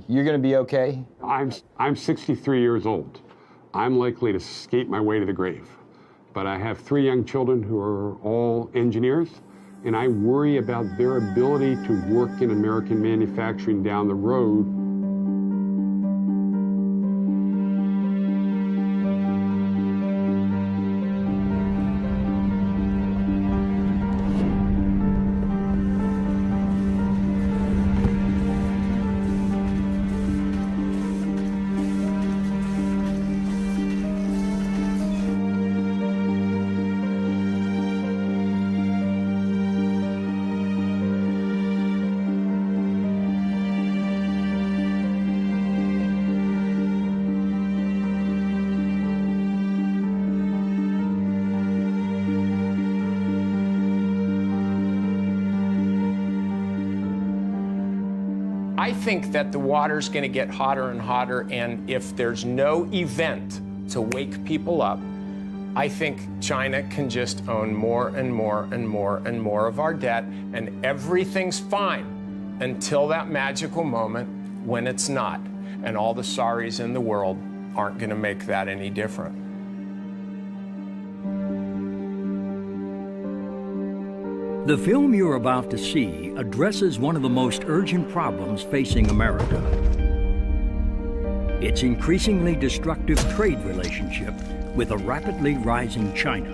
You're going to be okay? I'm 63 years old. I'm likely to skate my way to the grave. But I have 3 young children who are all engineers, and I worry about their ability to work in American manufacturing down the road. I think that the water's going to get hotter and hotter, and if there's no event to wake people up, I think China can just own more and more and more and more of our debt, and everything's fine until that magical moment when it's not, and all the sorries in the world aren't going to make that any different. The film you're about to see addresses one of the most urgent problems facing America. Its increasingly destructive trade relationship with a rapidly rising China.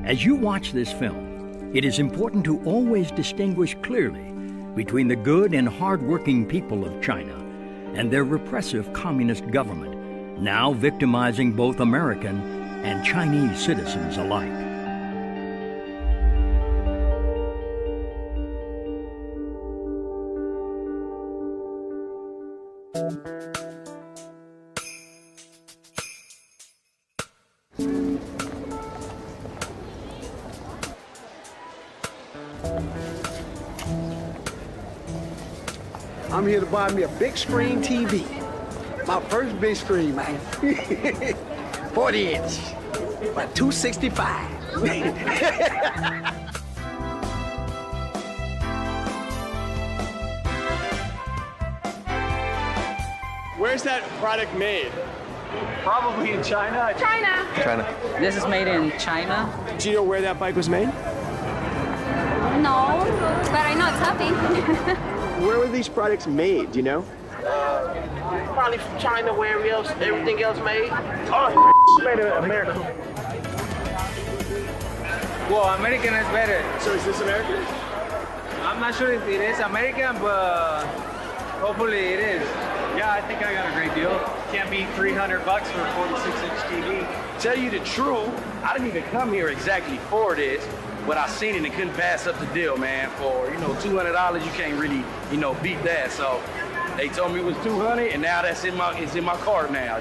As you watch this film, it is important to always distinguish clearly between the good and hard-working people of China and their repressive communist government, now victimizing both American and Chinese citizens alike. I'm here to buy me a big screen TV. My first big screen, man. 40 inch, but 265. Where's that product made? Probably in China. China. This is made in China. Do you know where that bike was made? No, but I know it's healthy. Where were these products made, do you know? Probably from China, where else, everything else made. Oh, made in America. Well, American is better. So is this American? I'm not sure if it is American, but hopefully it is. Yeah, I think I got a great deal. Can't beat $300 for a 46-inch TV. Tell you the truth, I didn't even come here exactly for this, but I seen it and couldn't pass up the deal, man. For, $200, you can't really, beat that. So they told me it was $200, and now it's in my cart now,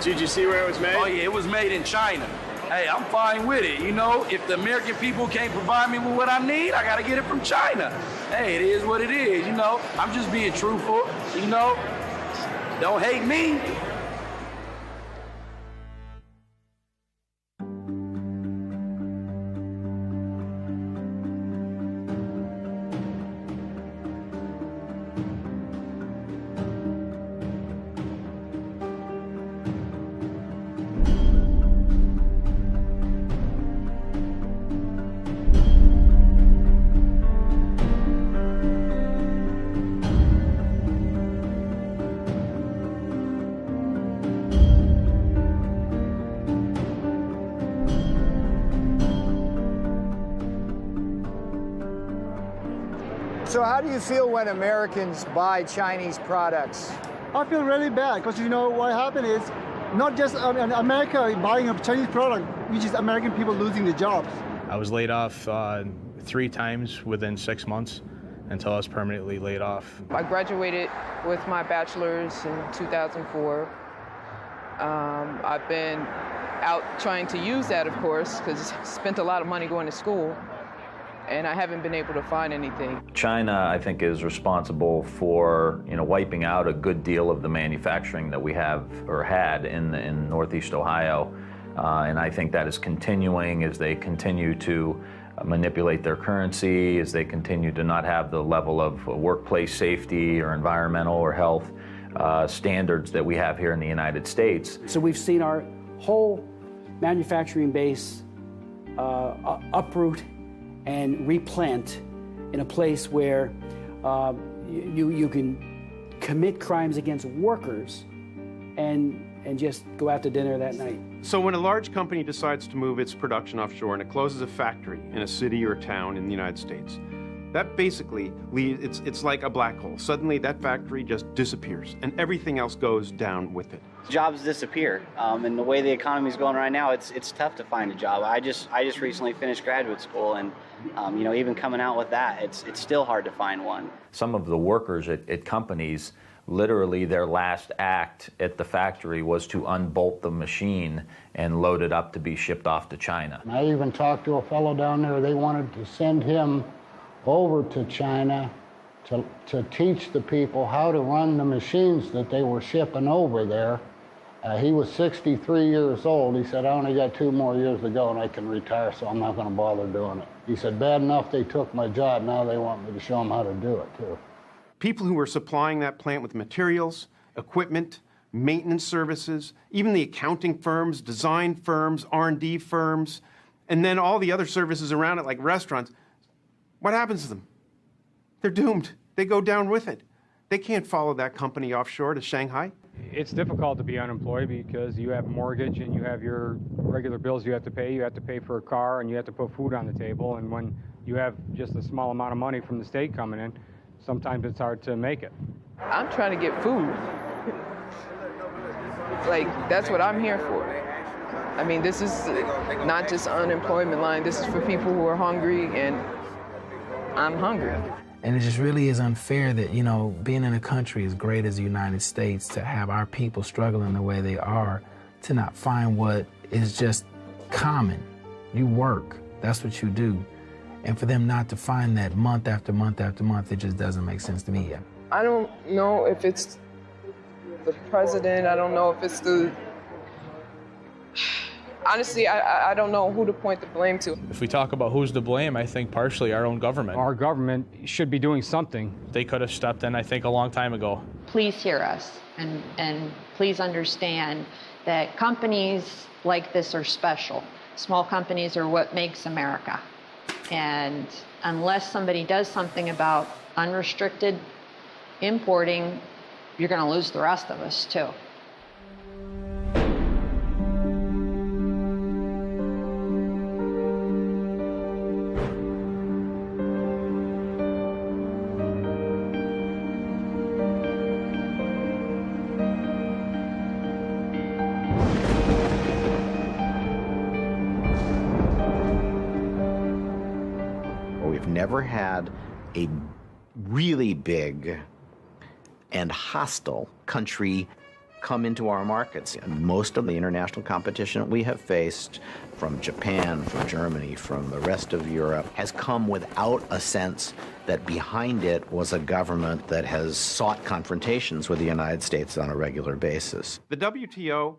Did you see where it was made? Oh yeah, it was made in China. Hey, I'm fine with it, If the American people can't provide me with what I need, I gotta get it from China. Hey, it is what it is, I'm just being truthful, Don't hate me. So how do you feel when Americans buy Chinese products? I feel really bad because what happened is not just America buying a Chinese product, which is American people losing their jobs. I was laid off 3 times within 6 months until I was permanently laid off. I graduated with my bachelor's in 2004. I've been out trying to use that, of course, because I spent a lot of money going to school, and I haven't been able to find anything. China, I think, is responsible for, wiping out a good deal of the manufacturing that we have or had in Northeast Ohio. And I think that is continuing as they continue to manipulate their currency, as they continue to not have the level of workplace safety or environmental or health standards that we have here in the United States. So we've seen our whole manufacturing base uproot and replant in a place where you can commit crimes against workers and just go out to dinner that night. So when a large company decides to move its production offshore and it closes a factory in a city or a town in the United States, that basically leaves, it's like a black hole. Suddenly that factory just disappears and everything else goes down with it. Jobs disappear, and the way the economy is going right now, it's tough to find a job. I just recently finished graduate school, and you know, even coming out with that, it's still hard to find one. Some of the workers at companies, literally their last act at the factory was to unbolt the machine and load it up to be shipped off to China. I even talked to a fellow down there. They wanted to send him over to China to teach the people how to run the machines that they were shipping over there. He was 63 years old. He said, I only got 2 more years to go and I can retire, so I'm not going to bother doing it. He said, bad enough they took my job, now they want me to show them how to do it too. People who were supplying that plant with materials, equipment, maintenance services, even the accounting firms, design firms, R&D firms, and then all the other services around it like restaurants, what happens to them? They're doomed. They go down with it. They can't follow that company offshore to Shanghai. It's difficult to be unemployed because you have a mortgage and you have your regular bills you have to pay. You have to pay for a car and you have to put food on the table. And when you have just a small amount of money from the state coming in, sometimes it's hard to make it. I'm trying to get food. Like, that's what I'm here for. I mean, this is not just unemployment line. This is for people who are hungry, and I'm hungry. And it just really is unfair that, you know, being in a country as great as the United States, to have our people struggling the way they are, to not find what is just common. You work, that's what you do. And for them not to find that month after month after month, it just doesn't make sense to me yet. I don't know if it's the president, I don't know if it's the... Honestly, I don't know who to point the blame to. If we talk about who's to blame, I think partially our own government. Our government should be doing something. They could have stepped in, I think, a long time ago. Please hear us and please understand that companies like this are special. Small companies are what makes America. And unless somebody does something about unrestricted importing, you're going to lose the rest of us, too. Never had a really big and hostile country come into our markets. And most of the international competition we have faced from Japan, from Germany, from the rest of Europe has come without a sense that behind it was a government that has sought confrontations with the United States on a regular basis. The WTO,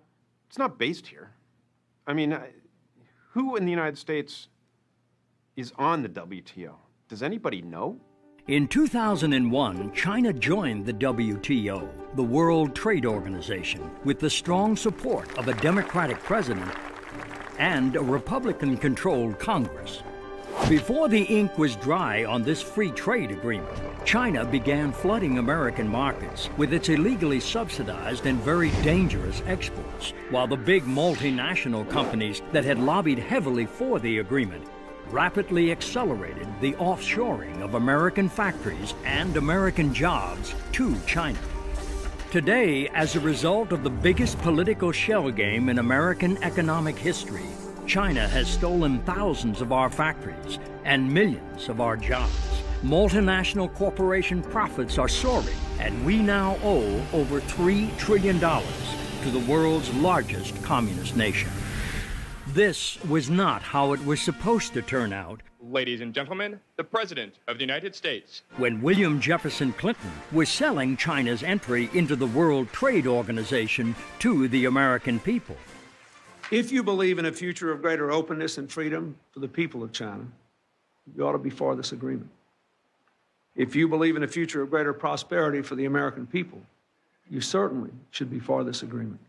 it's not based here. I mean, who in the United States is on the WTO? Does anybody know? In 2001, China joined the WTO, the World Trade Organization, with the strong support of a Democratic president and a Republican-controlled Congress. Before the ink was dry on this free trade agreement, China began flooding American markets with its illegally subsidized and very dangerous exports, while the big multinational companies that had lobbied heavily for the agreement rapidly accelerated the offshoring of American factories and American jobs to China. Today, as a result of the biggest political shell game in American economic history, China has stolen thousands of our factories and millions of our jobs. Multinational corporation profits are soaring, and we now owe over $3 trillion to the world's largest communist nation. This was not how it was supposed to turn out. Ladies and gentlemen, the President of the United States. When William Jefferson Clinton was selling China's entry into the World Trade Organization to the American people. If you believe in a future of greater openness and freedom for the people of China, you ought to be for this agreement. If you believe in a future of greater prosperity for the American people, you certainly should be for this agreement.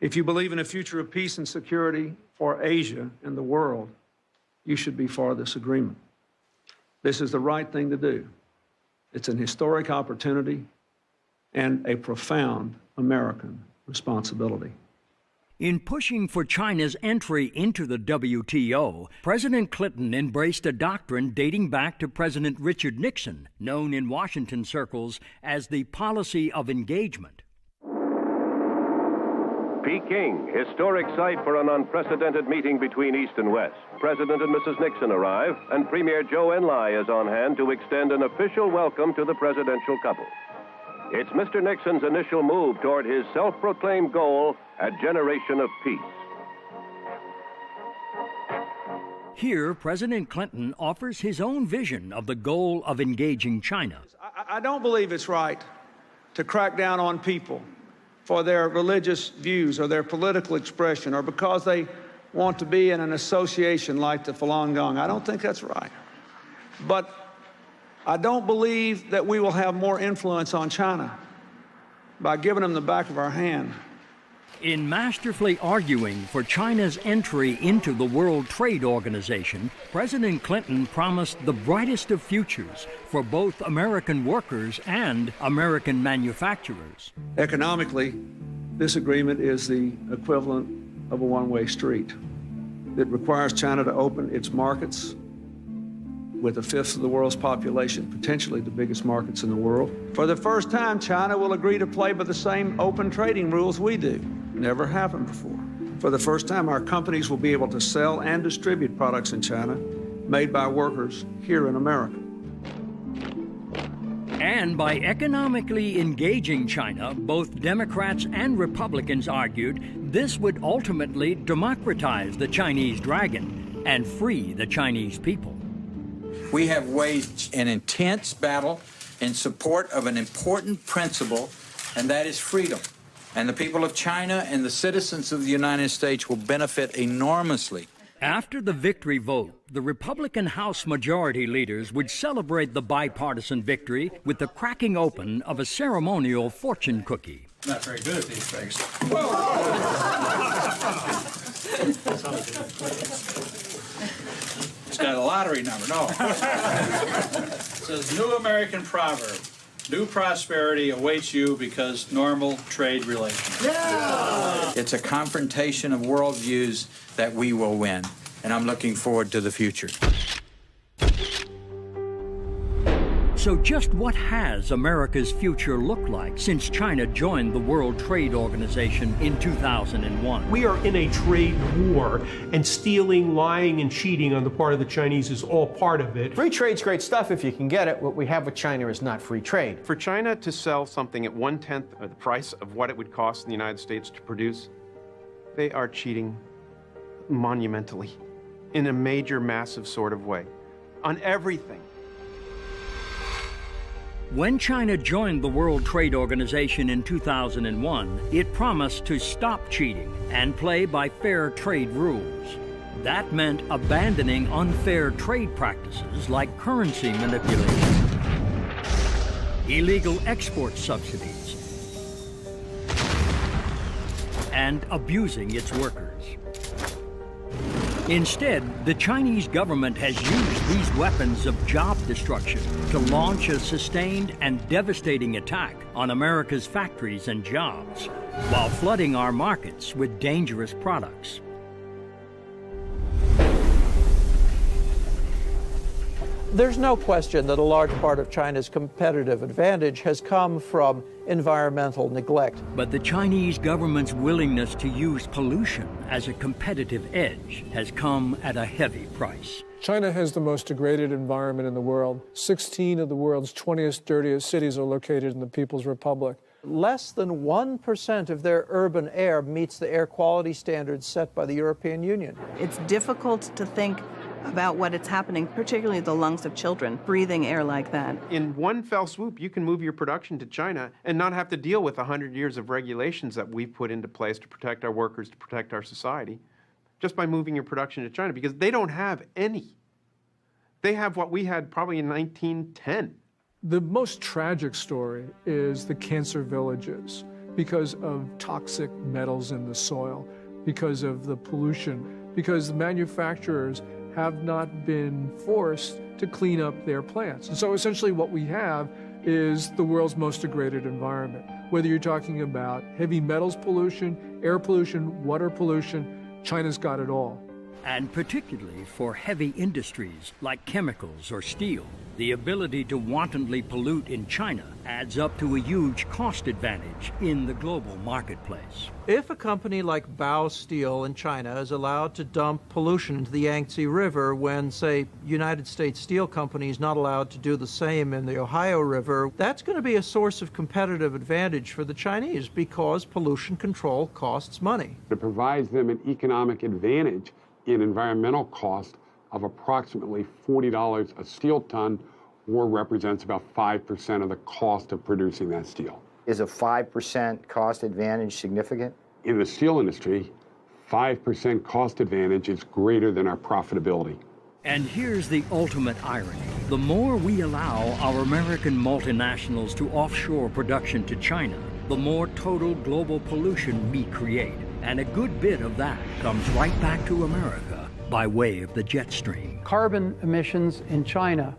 If you believe in a future of peace and security for Asia and the world, you should be for this agreement. This is the right thing to do. It's an historic opportunity and a profound American responsibility. In pushing for China's entry into the WTO, President Clinton embraced a doctrine dating back to President Richard Nixon, known in Washington circles as the policy of engagement. Peking, historic site for an unprecedented meeting between East and West. President and Mrs. Nixon arrive, and Premier Zhou Enlai is on hand to extend an official welcome to the presidential couple. It's Mr. Nixon's initial move toward his self-proclaimed goal, a generation of peace. Here, President Clinton offers his own vision of the goal of engaging China. I don't believe it's right to crack down on people for their religious views or their political expression or because they want to be in an association like the Falun Gong. I don't think that's right. But I don't believe that we will have more influence on China by giving them the back of our hand. In masterfully arguing for China's entry into the World Trade Organization, President Clinton promised the brightest of futures for both American workers and American manufacturers. Economically, this agreement is the equivalent of a one-way street. It requires China to open its markets with a fifth of the world's population, potentially the biggest markets in the world. For the first time, China will agree to play by the same open trading rules we do. Never happened before. For the first time, our companies will be able to sell and distribute products in China made by workers here in America. And by economically engaging China, both Democrats and Republicans argued this would ultimately democratize the Chinese dragon and free the Chinese people. We have waged an intense battle in support of an important principle, and that is freedom. And the people of China and the citizens of the United States will benefit enormously. After the victory vote, the Republican House Majority leaders would celebrate the bipartisan victory with the cracking open of a ceremonial fortune cookie. Not very good at these things. It's got a lottery number, no. It says, new American proverb. New prosperity awaits you because normal trade relations. Yeah! It's a confrontation of worldviews that we will win, and I'm looking forward to the future. So just what has America's future looked like since China joined the World Trade Organization in 2001? We are in a trade war, and stealing, lying, and cheating on the part of the Chinese is all part of it. Free trade's great stuff if you can get it. What we have with China is not free trade. For China to sell something at 1/10 of the price of what it would cost in the United States to produce, they are cheating monumentally in a major, massive sort of way on everything. When China joined the World Trade Organization in 2001, it promised to stop cheating and play by fair trade rules. That meant abandoning unfair trade practices like currency manipulation, illegal export subsidies, and abusing its workers. Instead, the Chinese government has used these weapons of job destruction to launch a sustained and devastating attack on America's factories and jobs, while flooding our markets with dangerous products. There's no question that a large part of China's competitive advantage has come from environmental neglect. But the Chinese government's willingness to use pollution as a competitive edge has come at a heavy price. China has the most degraded environment in the world. 16 of the world's 20th dirtiest cities are located in the People's Republic. Less than 1% of their urban air meets the air quality standards set by the European Union. It's difficult to think about what is happening, particularly the lungs of children, breathing air like that. In one fell swoop, you can move your production to China and not have to deal with 100 years of regulations that we've put into place to protect our workers, to protect our society, just by moving your production to China, because they don't have any. They have what we had probably in 1910. The most tragic story is the cancer villages because of toxic metals in the soil, because of the pollution, because the manufacturers have not been forced to clean up their plants. And so essentially what we have is the world's most degraded environment. Whether you're talking about heavy metals pollution, air pollution, water pollution, China's got it all. And particularly for heavy industries like chemicals or steel, the ability to wantonly pollute in China adds up to a huge cost advantage in the global marketplace. If a company like Bao Steel in China is allowed to dump pollution into the Yangtze River when, say, United States Steel Company is not allowed to do the same in the Ohio River, that's going to be a source of competitive advantage for the Chinese because pollution control costs money. It provides them an economic advantage in environmental cost of approximately $40 a steel ton, or represents about 5% of the cost of producing that steel. Is a 5% cost advantage significant? In the steel industry, 5% cost advantage is greater than our profitability. And here's the ultimate irony. The more we allow our American multinationals to offshore production to China, the more total global pollution we create. And a good bit of that comes right back to America by way of the jet stream. Carbon emissions in China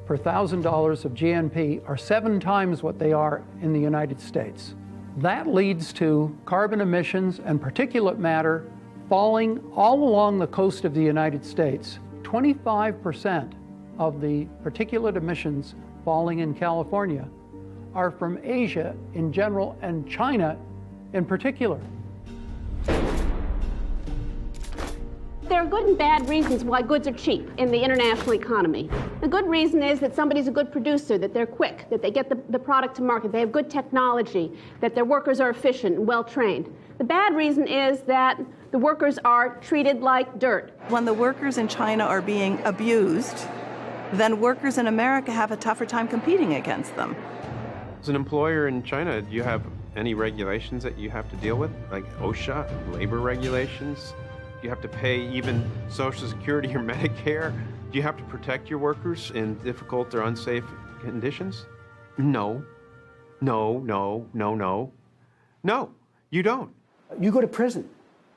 per $1,000 of GNP are 7 times what they are in the United States. That leads to carbon emissions and particulate matter falling all along the coast of the United States. 25% of the particulate emissions falling in California are from Asia in general and China in particular. There are good and bad reasons why goods are cheap in the international economy. The good reason is that somebody's a good producer, that they're quick, that they get the product to market, they have good technology, that their workers are efficient and well-trained. The bad reason is that the workers are treated like dirt. When the workers in China are being abused, then workers in America have a tougher time competing against them. As an employer in China, do you have any regulations that you have to deal with, like OSHA, labor regulations? Do you have to pay even Social Security or Medicare? Do you have to protect your workers in difficult or unsafe conditions? No. No, no, no, no. No, you don't. You go to prison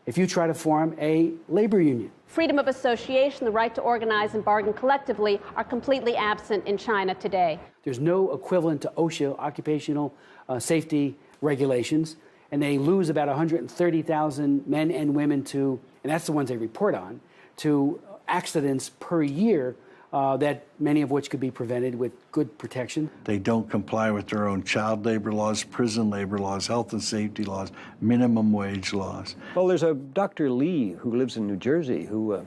if you try to form a labor union. Freedom of association, the right to organize and bargain collectively are completely absent in China today. There's no equivalent to OSHA, occupational safety regulations, and they lose about 130,000 men and women to, and that's the ones they report on, to accidents per year that many of which could be prevented with good protection. They don't comply with their own child labor laws, prison labor laws, health and safety laws, minimum wage laws. Well, there's a Dr. Lee who lives in New Jersey who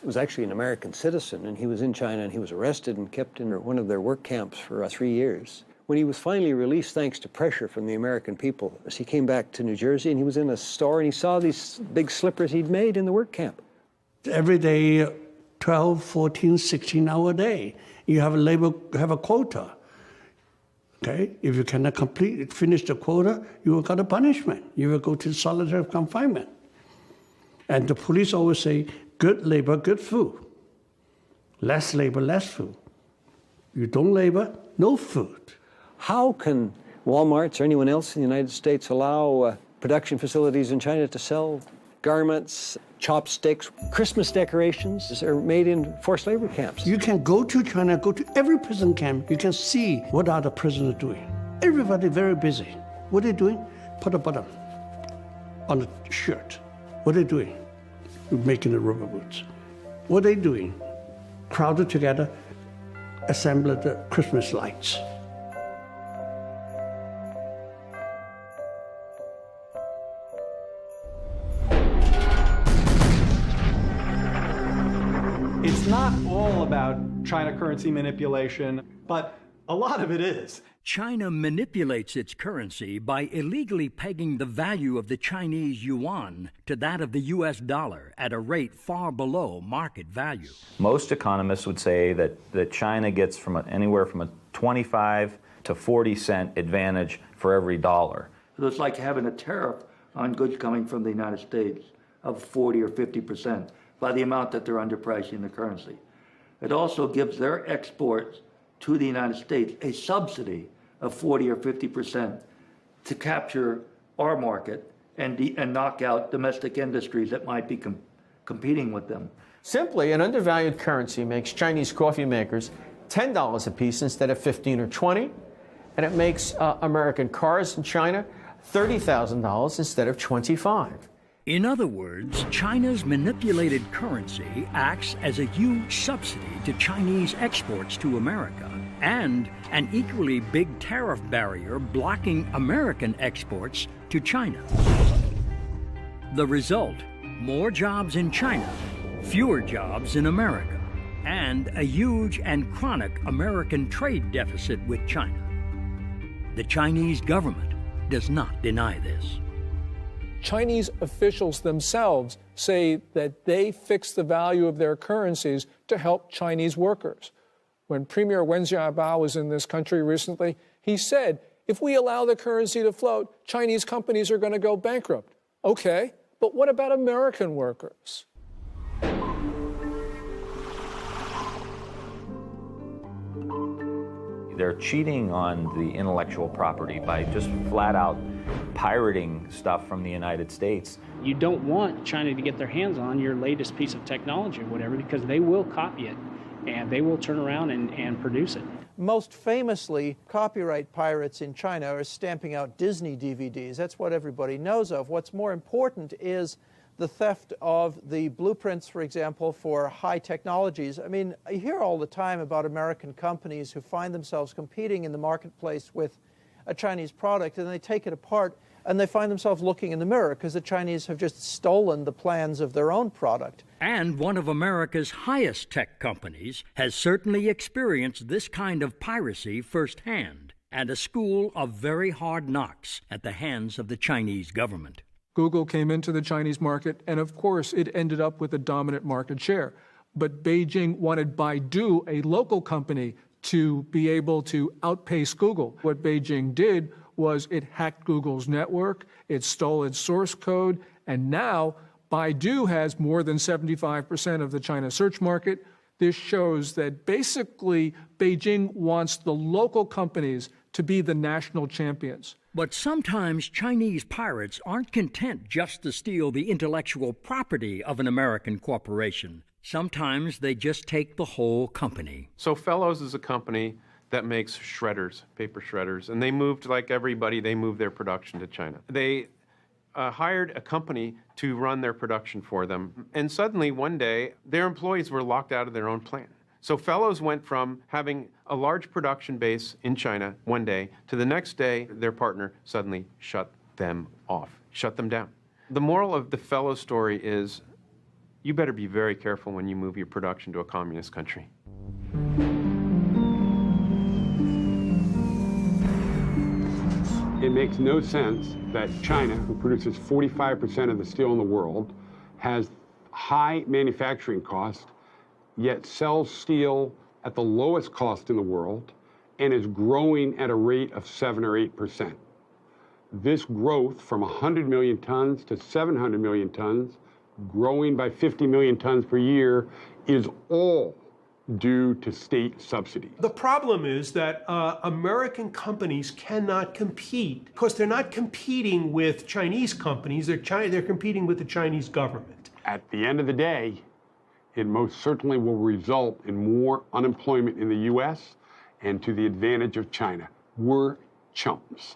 was actually an American citizen, and he was in China and he was arrested and kept in one of their work camps for 3 years. When he was finally released, thanks to pressure from the American people, he came back to New Jersey and he was in a store and he saw these big slippers he'd made in the work camp. Every day, 12, 14, 16 hour day, you have a quota. Okay, if you cannot finish the quota, you will get a punishment. You will go to solitary confinement. And the police always say, good labor, good food. Less labor, less food. You don't labor, no food. How can Walmarts or anyone else in the United States allow production facilities in China to sell garments, chopsticks, Christmas decorations are made in forced labor camps? You can go to China, go to every prison camp. You can see what are the prisoners doing. Everybody very busy. What are they doing? Put a button on the shirt. What are they doing? Making the rubber boots. What are they doing? Crowded together, assemble the Christmas lights. It's not all about China currency manipulation, but a lot of it is. China manipulates its currency by illegally pegging the value of the Chinese yuan to that of the U.S. dollar at a rate far below market value. Most economists would say that China gets anywhere from a 25 to 40 cent advantage for every dollar. So it's like having a tariff on goods coming from the United States of 40 or 50% by the amount that they're underpricing the currency. it also gives their exports to the United States a subsidy of 40 or 50% to capture our market and knock out domestic industries that might be competing with them. Simply, an undervalued currency makes Chinese coffee makers $10 a piece instead of $15 or $20, and it makes American cars in China $30,000 instead of $25. In other words, China's manipulated currency acts as a huge subsidy to Chinese exports to America and an equally big tariff barrier blocking American exports to China. The result, more jobs in China, fewer jobs in America, and a huge and chronic American trade deficit with China. The Chinese government does not deny this. Chinese officials themselves say that they fix the value of their currencies to help Chinese workers. When Premier Wen Jiabao was in this country recently, he said, if we allow the currency to float, Chinese companies are going to go bankrupt. Okay, but what about American workers? They're cheating on the intellectual property by just flat out pirating stuff from the United States. You don't want China to get their hands on your latest piece of technology or whatever, because they will copy it and they will turn around and produce it. Most famously, copyright pirates in China are stamping out Disney DVDs. That's what everybody knows of. What's more important is the theft of the blueprints, for example, for high technologies. I mean, I hear all the time about American companies who find themselves competing in the marketplace with a Chinese product, and they take it apart, and they find themselves looking in the mirror because the Chinese have just stolen the plans of their own product. And one of America's highest tech companies has certainly experienced this kind of piracy firsthand, and a school of very hard knocks at the hands of the Chinese government. Google came into the Chinese market, and of course, it ended up with a dominant market share. But Beijing wanted Baidu, a local company, to be able to outpace Google. What Beijing did was it hacked Google's network, it stole its source code, and now Baidu has more than 75% of the China search market. This shows that basically Beijing wants the local companies to be the national champions. But sometimes Chinese pirates aren't content just to steal the intellectual property of an American corporation. Sometimes they just take the whole company. So Fellows is a company that makes shredders, paper shredders, and they moved, like everybody, they moved their production to China. They hired a company to run their production for them, and suddenly one day their employees were locked out of their own plant. So Fellows went from having a large production base in China one day to the next day their partner suddenly shut them off, shut them down. The moral of the Fellows story is you better be very careful when you move your production to a communist country. It makes no sense that China, who produces 45% of the steel in the world, has high manufacturing costs, yet sells steel at the lowest cost in the world and is growing at a rate of 7 or 8%. This growth from 100 million tons to 700 million tons, growing by 50 million tons per year, is all due to state subsidies. The problem is that American companies cannot compete because they're not competing with Chinese companies, they're competing with the Chinese government. At the end of the day, it most certainly will result in more unemployment in the U.S. and to the advantage of China. We're chumps.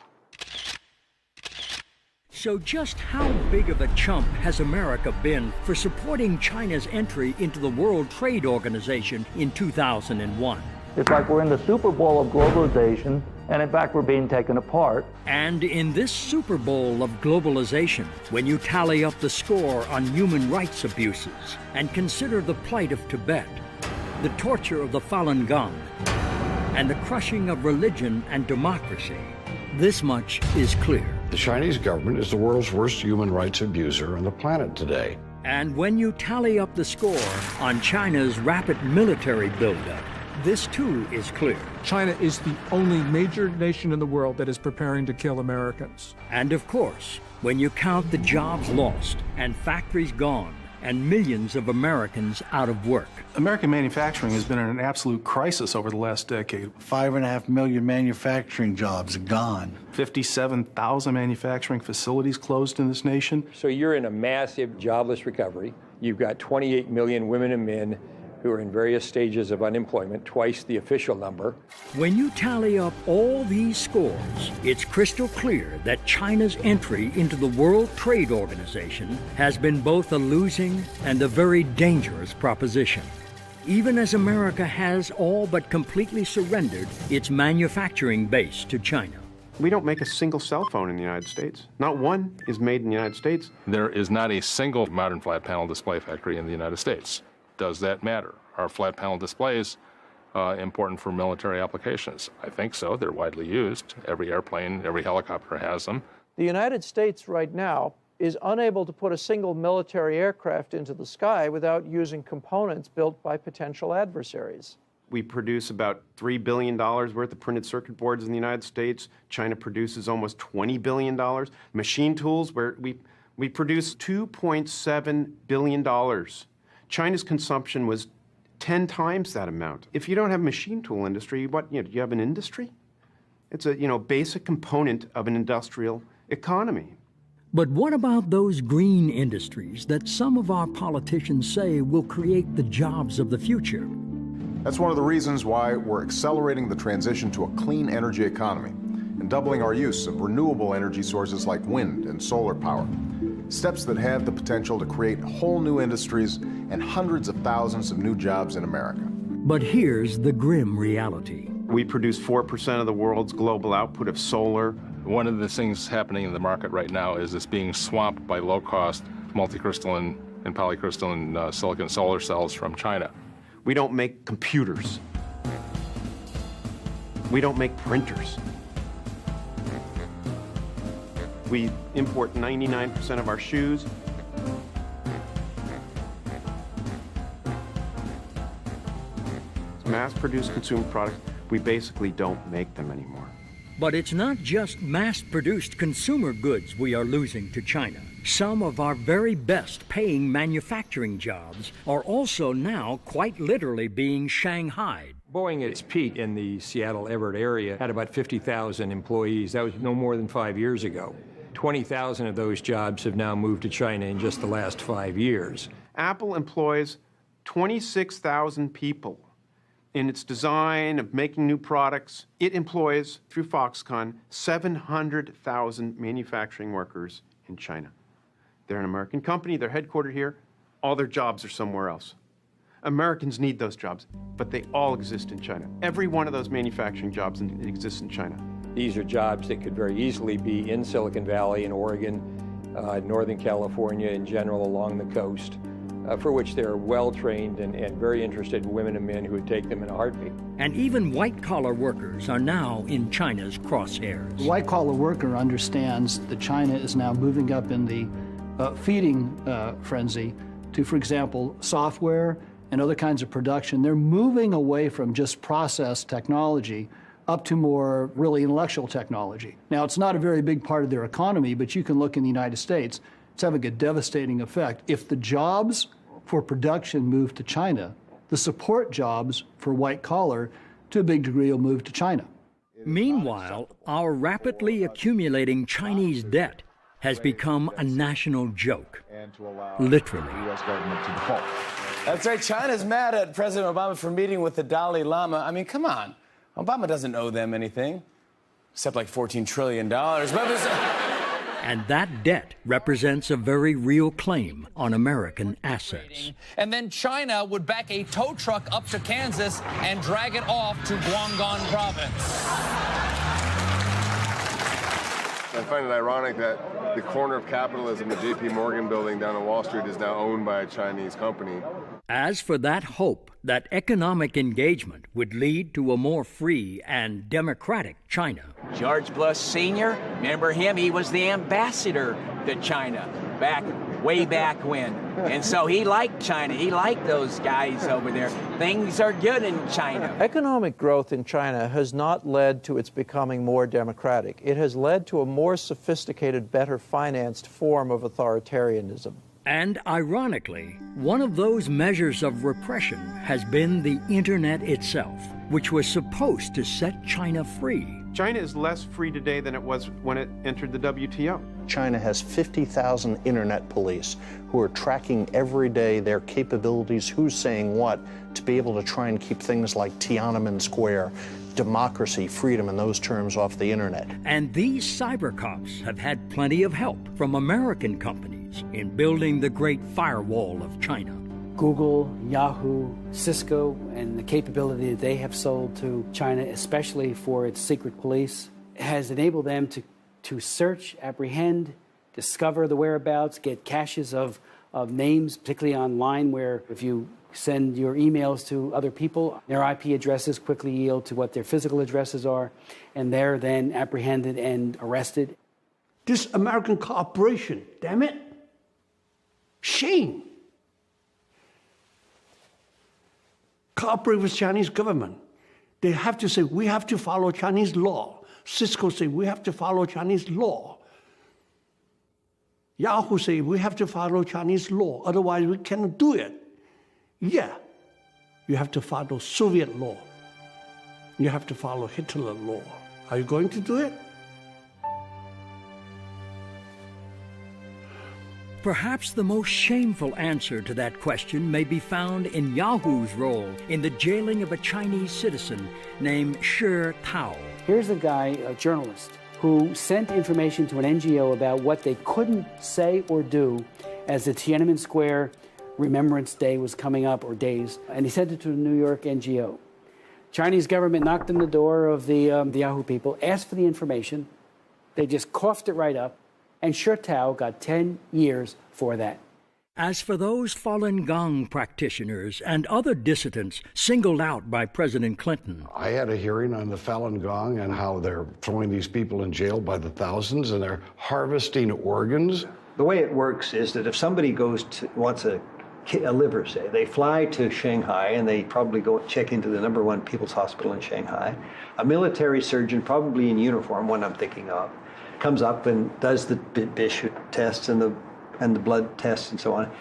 So just how big of a chump has America been for supporting China's entry into the World Trade Organization in 2001? It's like we're in the Super Bowl of globalization, and in fact, we're being taken apart. And in this Super Bowl of globalization, when you tally up the score on human rights abuses and consider the plight of Tibet, the torture of the Falun Gong, and the crushing of religion and democracy, this much is clear. The Chinese government is the world's worst human rights abuser on the planet today. And when you tally up the score on China's rapid military buildup, this too is clear. China is the only major nation in the world that is preparing to kill Americans. And of course, when you count the jobs lost and factories gone, and millions of Americans out of work. American manufacturing has been in an absolute crisis over the last decade. 5.5 million manufacturing jobs gone. 57,000 manufacturing facilities closed in this nation. So you're in a massive jobless recovery. You've got 28 million women and men who are in various stages of unemployment, twice the official number. When you tally up all these scores, it's crystal clear that China's entry into the World Trade Organization has been both a losing and a very dangerous proposition. Even as America has all but completely surrendered its manufacturing base to China. We don't make a single cell phone in the United States. Not one is made in the United States. There is not a single modern flat panel display factory in the United States. Does that matter? Are flat panel displays important for military applications? I think so. They're widely used. Every airplane, every helicopter has them. The United States right now is unable to put a single military aircraft into the sky without using components built by potential adversaries. We produce about $3 billion worth of printed circuit boards in the United States. China produces almost $20 billion. Machine tools, where we produce $2.7 billion. China's consumption was 10 times that amount. If you don't have a machine tool industry, do you have an industry? It's a basic component of an industrial economy. But what about those green industries that some of our politicians say will create the jobs of the future? That's one of the reasons why we're accelerating the transition to a clean energy economy and doubling our use of renewable energy sources like wind and solar power. Steps that have the potential to create whole new industries and hundreds of thousands of new jobs in America. But here's the grim reality. We produce 4% of the world's global output of solar. One of the things happening in the market right now is it's being swamped by low-cost multicrystalline and polycrystalline silicon solar cells from China. We don't make computers. We don't make printers. We import 99% of our shoes. Mass-produced consumer products, we basically don't make them anymore. But it's not just mass-produced consumer goods we are losing to China. Some of our very best paying manufacturing jobs are also now quite literally being shanghaied. Boeing at its peak in the Seattle Everett area had about 50,000 employees. That was no more than 5 years ago. 20,000 of those jobs have now moved to China in just the last 5 years. Apple employs 26,000 people in its design of making new products. It employs, through Foxconn, 700,000 manufacturing workers in China. They're an American company, they're headquartered here, all their jobs are somewhere else. Americans need those jobs, but they all exist in China. Every one of those manufacturing jobs exists in China. These are jobs that could very easily be in Silicon Valley, in Oregon, Northern California in general, along the coast, for which there are well-trained and very interested women and men who would take them in a heartbeat. And even white-collar workers are now in China's crosshairs. The white-collar worker understands that China is now moving up in the feeding frenzy to, for example, software and other kinds of production. They're moving away from just process technology up to more really intellectual technology. Now, it's not a very big part of their economy, but you can look in the United States, it's having a devastating effect. If the jobs for production move to China, the support jobs for white collar, to a big degree, will move to China. Meanwhile, our rapidly accumulating Chinese debt has become a national joke, literally. That's right. China's mad at President Obama for meeting with the Dalai Lama. I mean, come on. Obama doesn't owe them anything, except like $14 trillion. And that debt represents a very real claim on American assets. And then China would back a tow truck up to Kansas and drag it off to Guangdong province. I find it ironic that the corner of capitalism, the JP Morgan building down on Wall Street, is now owned by a Chinese company. As for that hope that economic engagement would lead to a more free and democratic China. George Bush Sr., remember him? He was the ambassador to China way back when. And so he liked China. He liked those guys over there. Things are good in China. Economic growth in China has not led to its becoming more democratic. It has led to a more sophisticated, better financed form of authoritarianism. And ironically, one of those measures of repression has been the internet itself, which was supposed to set China free. China is less free today than it was when it entered the WTO. China has 50,000 internet police who are tracking every day their capabilities, who's saying what, to be able to try and keep things like Tiananmen Square, democracy, freedom, and those terms off the internet. And these cyber cops have had plenty of help from American companies in building the great firewall of China. Google, Yahoo, Cisco, and the capability that they have sold to China, especially for its secret police, has enabled them to search, apprehend, discover the whereabouts, get caches of names, particularly online, where if you send your emails to other people, their IP addresses quickly yield to what their physical addresses are, and they're then apprehended and arrested. This American cooperation, damn it. Shame. Cooperate with Chinese government. They have to say, we have to follow Chinese law. Cisco say, we have to follow Chinese law. Yahoo say, we have to follow Chinese law, otherwise we cannot do it. Yeah, you have to follow Soviet law. You have to follow Hitler law. Are you going to do it? Perhaps the most shameful answer to that question may be found in Yahoo's role in the jailing of a Chinese citizen named Shi Tao. Here's a guy, a journalist, who sent information to an NGO about what they couldn't say or do as the Tiananmen Square Remembrance Day was coming up, or days, and he sent it to the New York NGO. Chinese government knocked on the door of the Yahoo people, asked for the information. They just coughed it right up, and Shi Tao got 10 years for that. As for those Falun Gong practitioners and other dissidents singled out by President Clinton, I had a hearing on the Falun Gong and how they're throwing these people in jail by the thousands and they're harvesting organs. The way it works is that if somebody wants a liver, say, they fly to Shanghai and they probably go check into the #1 People's Hospital in Shanghai. A military surgeon, probably in uniform, one I'm thinking of, comes up and does the Bishop tests and the blood tests and so on.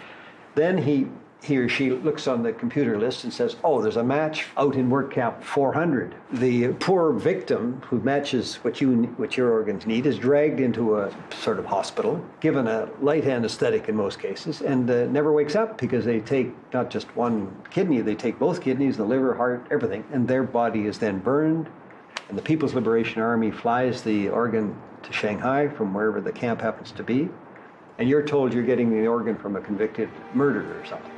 Then he or she looks on the computer list and says, oh, there's a match out in work camp 400. The poor victim who matches what your organs need is dragged into a sort of hospital, given a light anesthetic in most cases, and never wakes up because they take not just one kidney, they take both kidneys, the liver, heart, everything, and their body is then burned, and the People's Liberation Army flies the organ to Shanghai from wherever the camp happens to be, and you're told you're getting the organ from a convicted murderer or something.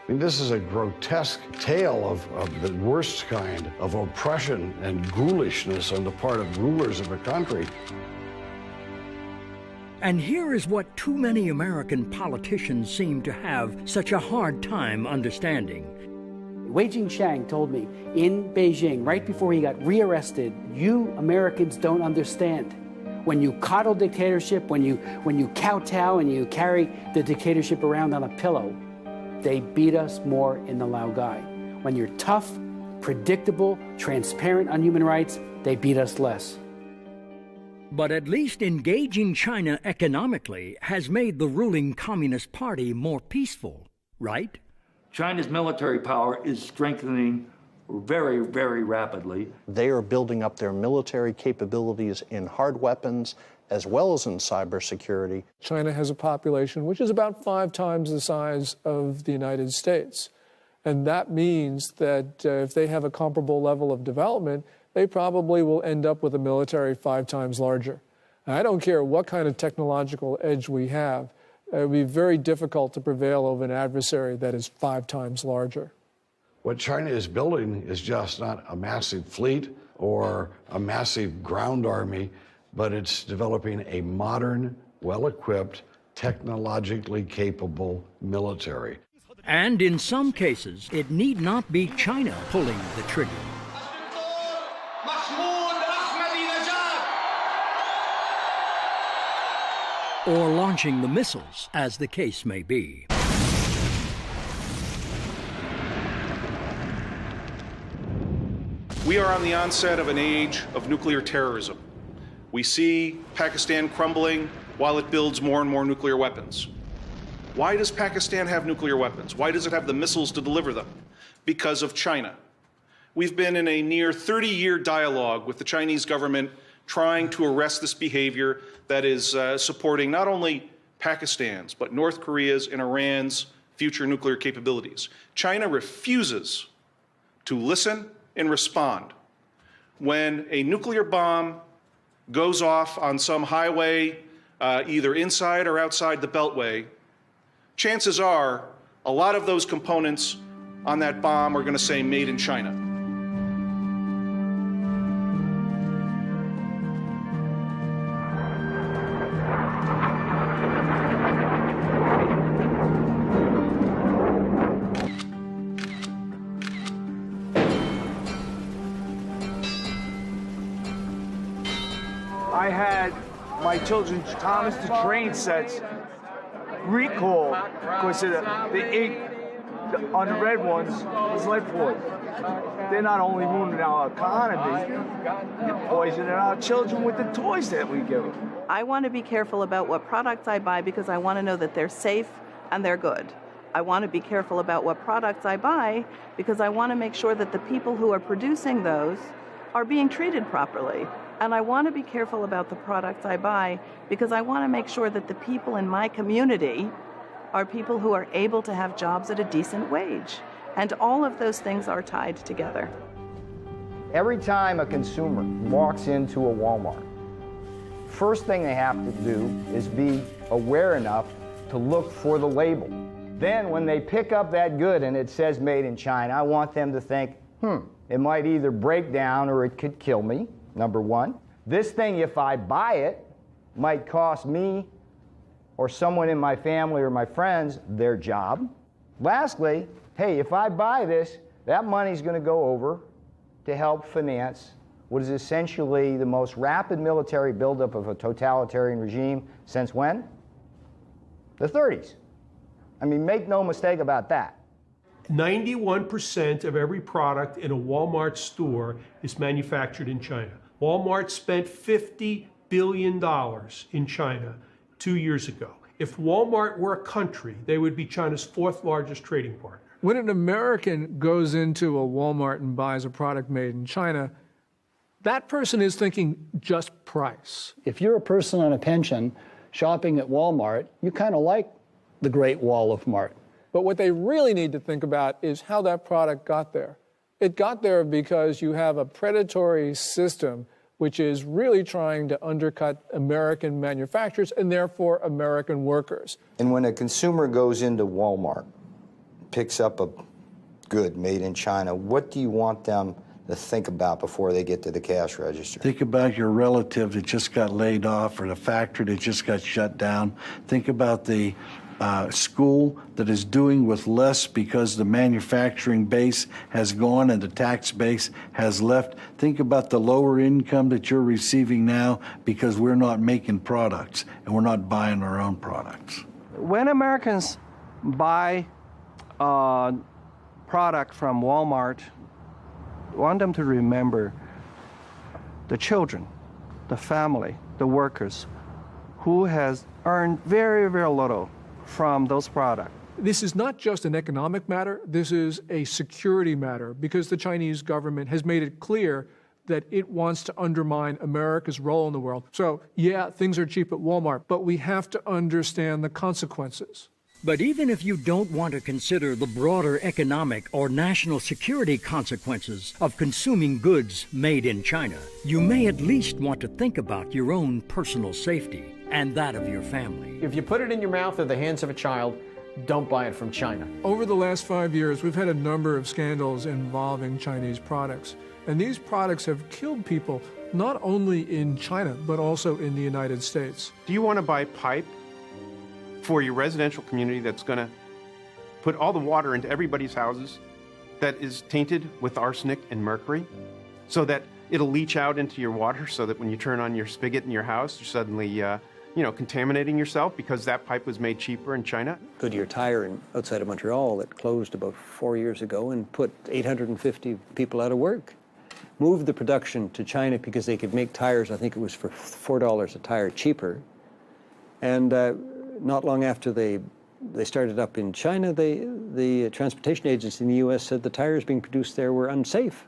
I mean, this is a grotesque tale of the worst kind of oppression and ghoulishness on the part of rulers of a country. And here is what too many American politicians seem to have such a hard time understanding. Wei Jingsheng told me in Beijing, right before he got rearrested, you Americans don't understand. When you coddle dictatorship, when you kowtow and you carry the dictatorship around on a pillow, they beat us more in the Laogai. When you're tough, predictable, transparent on human rights, they beat us less. But at least engaging China economically has made the ruling Communist Party more peaceful, right? China's military power is strengthening very, very rapidly. They are building up their military capabilities in hard weapons as well as in cybersecurity. China has a population which is about 5 times the size of the United States. And that means that if they have a comparable level of development, they probably will end up with a military 5 times larger. Now, I don't care what kind of technological edge we have. It would be very difficult to prevail over an adversary that is 5 times larger. What China is building is just not a massive fleet or a massive ground army, but it's developing a modern, well-equipped, technologically capable military. And in some cases, it need not be China pulling the trigger. Or launching the missiles, as the case may be. We are on the onset of an age of nuclear terrorism. We see Pakistan crumbling while it builds more and more nuclear weapons. Why does Pakistan have nuclear weapons? Why does it have the missiles to deliver them? Because of China. We've been in a near 30-year dialogue with the Chinese government trying to arrest this behavior that is supporting not only Pakistan's, but North Korea's and Iran's future nuclear capabilities. China refuses to listen and respond. When a nuclear bomb goes off on some highway, either inside or outside the Beltway, chances are a lot of those components on that bomb are going to say made in China. I had my children's Thomas the Train sets recalled because the ink on the red ones was lead foil. They're not only ruining our economy, they're poisoning our children with the toys that we give them. I want to be careful about what products I buy because I want to know that they're safe and they're good. I want to be careful about what products I buy because I want to make sure that the people who are producing those are being treated properly. And I want to be careful about the products I buy because I want to make sure that the people in my community are people who are able to have jobs at a decent wage. And all of those things are tied together. Every time a consumer walks into a Walmart, first thing they have to do is be aware enough to look for the label. Then when they pick up that good and it says made in China, I want them to think, it might either break down or it could kill me. Number one, this thing, if I buy it, might cost me or someone in my family or my friends their job. Lastly, hey, if I buy this, that money's going to go over to help finance what is essentially the most rapid military buildup of a totalitarian regime since when? The 30s. I mean, make no mistake about that. 91% of every product in a Walmart store is manufactured in China. Walmart spent $50 billion in China 2 years ago. If Walmart were a country, they would be China's fourth largest trading partner. When an American goes into a Walmart and buys a product made in China, that person is thinking just price. If you're a person on a pension shopping at Walmart, you kind of like the Great Wall of Mart. But what they really need to think about is how that product got there. It got there because you have a predatory system which is really trying to undercut American manufacturers and therefore American workers. And when a consumer goes into Walmart, picks up a good made in China, what do you want them to think about before they get to the cash register? Think about your relative that just got laid off or the factory that just got shut down. Think about the school that is doing with less because the manufacturing base has gone and the tax base has left. Think about the lower income that you're receiving now because we're not making products and we're not buying our own products. When Americans buy a product from Walmart, I want them to remember the children, the family, the workers who has earned very, very little from those products. This is not just an economic matter, this is a security matter because the Chinese government has made it clear that it wants to undermine America's role in the world. So, yeah, things are cheap at Walmart, but we have to understand the consequences. But even if you don't want to consider the broader economic or national security consequences of consuming goods made in China, you may at least want to think about your own personal safety and that of your family. If you put it in your mouth or the hands of a child, don't buy it from China. Over the last 5 years, we've had a number of scandals involving Chinese products. And these products have killed people not only in China, but also in the United States. Do you want to buy pipe for your residential community that's going to put all the water into everybody's houses that is tainted with arsenic and mercury so that it'll leach out into your water so that when you turn on your spigot in your house, you're suddenly contaminating yourself because that pipe was made cheaper in China? Goodyear Tire outside of Montreal that closed about 4 years ago and put 850 people out of work. Moved the production to China because they could make tires, I think it was for $4 a tire cheaper. And not long after they they started up in China, the transportation agency in the U.S. said the tires being produced there were unsafe.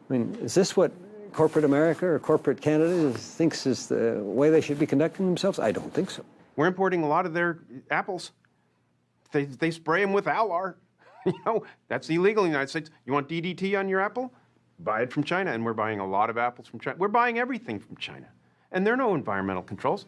I mean, is this what corporate America or corporate Canada thinks is the way they should be conducting themselves? I don't think so. We're importing a lot of their apples. They spray them with Alar. You know, that's illegal in the United States. You want DDT on your apple? Buy it from China, and we're buying a lot of apples from China. We're buying everything from China, and there are no environmental controls.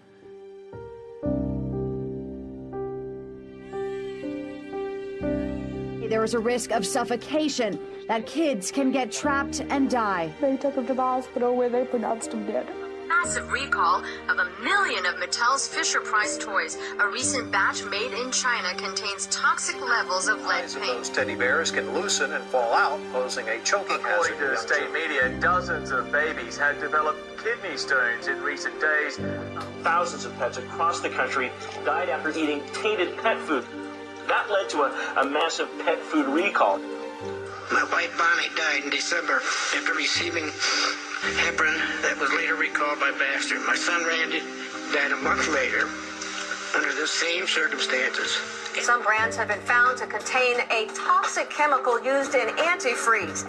There is a risk of suffocation, that kids can get trapped and die. They took him to the hospital where they pronounced him dead. Massive recall of 1 million of Mattel's Fisher-Price toys. A recent batch made in China contains toxic levels of lead paint. Those teddy bears can loosen and fall out, posing a choking hazard. According to state media, dozens of babies had developed kidney stones in recent days. Thousands of pets across the country died after eating tainted pet food. That led to a massive pet food recall. My wife Bonnie died in December after receiving heparin that was later recalled by Baxter. My son Randy died a month later under the same circumstances. Some brands have been found to contain a toxic chemical used in antifreeze.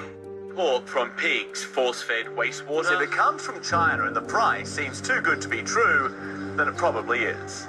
Pork from pigs, force-fed wastewater. If it comes from China and the price seems too good to be true, then it probably is.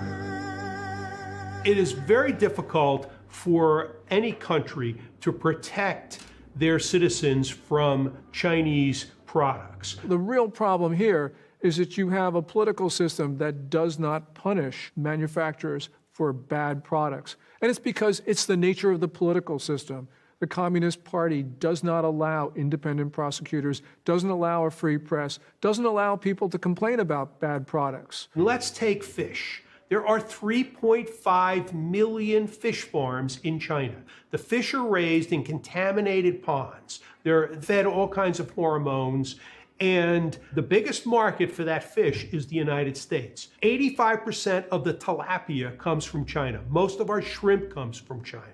It is very difficult for any country to protect their citizens from Chinese products. The real problem here is that you have a political system that does not punish manufacturers for bad products. And it's because it's the nature of the political system. The Communist Party does not allow independent prosecutors, doesn't allow a free press, doesn't allow people to complain about bad products. Let's take fish. There are 3.5 million fish farms in China. The fish are raised in contaminated ponds. They're fed all kinds of hormones. And the biggest market for that fish is the United States. 85% of the tilapia comes from China. Most of our shrimp comes from China.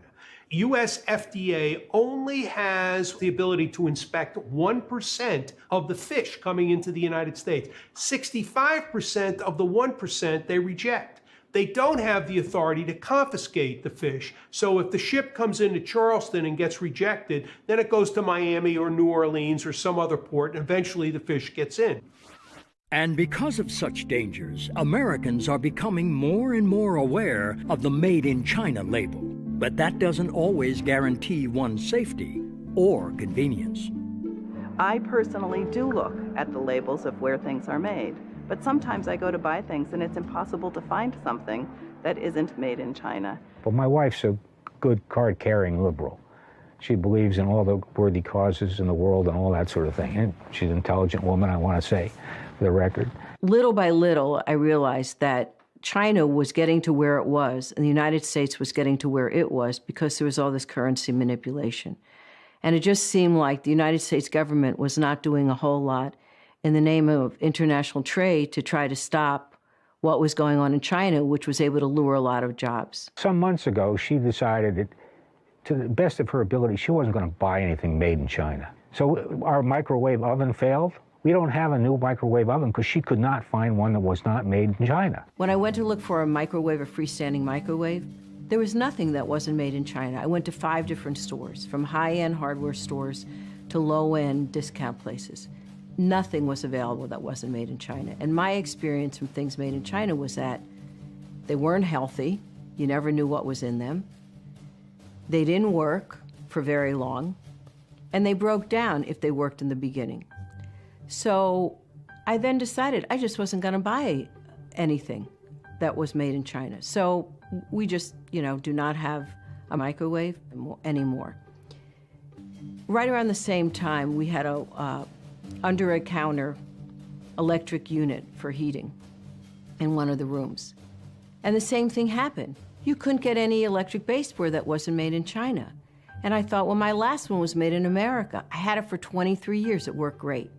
US FDA only has the ability to inspect 1% of the fish coming into the United States. 65% of the 1% they reject. They don't have the authority to confiscate the fish. So if the ship comes into Charleston and gets rejected, then it goes to Miami or New Orleans or some other port, and eventually the fish gets in. And because of such dangers, Americans are becoming more and more aware of the Made in China label. But that doesn't always guarantee one's safety or convenience. I personally do look at the labels of where things are made. But sometimes I go to buy things and it's impossible to find something that isn't made in China. But my wife's a good card-carrying liberal. She believes in all the worthy causes in the world and all that sort of thing. And she's an intelligent woman, I want to say, for the record. Little by little, I realized that China was getting to where it was, and the United States was getting to where it was because there was all this currency manipulation. And it just seemed like the United States government was not doing a whole lot in the name of international trade to try to stop what was going on in China, which was able to lure a lot of jobs. Some months ago, she decided that, to the best of her ability, she wasn't going to buy anything made in China. So our microwave oven failed. We don't have a new microwave oven because she could not find one that was not made in China. When I went to look for a microwave, a freestanding microwave, there was nothing that wasn't made in China. I went to 5 different stores, from high-end hardware stores to low-end discount places. Nothing was available that wasn't made in China. And my experience from things made in China was that they weren't healthy. You never knew what was in them. They didn't work for very long. And they broke down if they worked in the beginning. So I then decided I just wasn't going to buy anything that was made in China. So we just, do not have a microwave anymore. Right around the same time, we had a under-a-counter electric unit for heating in one of the rooms. And the same thing happened. You couldn't get any electric baseboard that wasn't made in China. And I thought, well, my last one was made in America. I had it for 23 years. It worked great.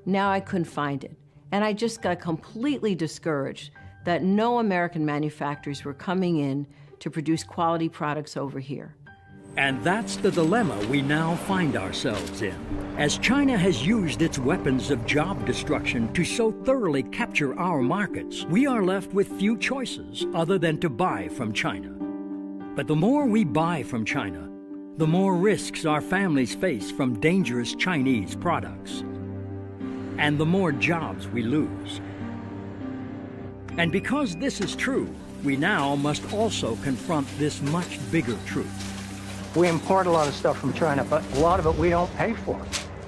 Now I couldn't find it. And I just got completely discouraged that no American manufacturers were coming in to produce quality products over here. And that's the dilemma we now find ourselves in. As China has used its weapons of job destruction to so thoroughly capture our markets, we are left with few choices other than to buy from China. But the more we buy from China, the more risks our families face from dangerous Chinese products, and the more jobs we lose. And because this is true, we now must also confront this much bigger truth. We import a lot of stuff from China, but a lot of it we don't pay for.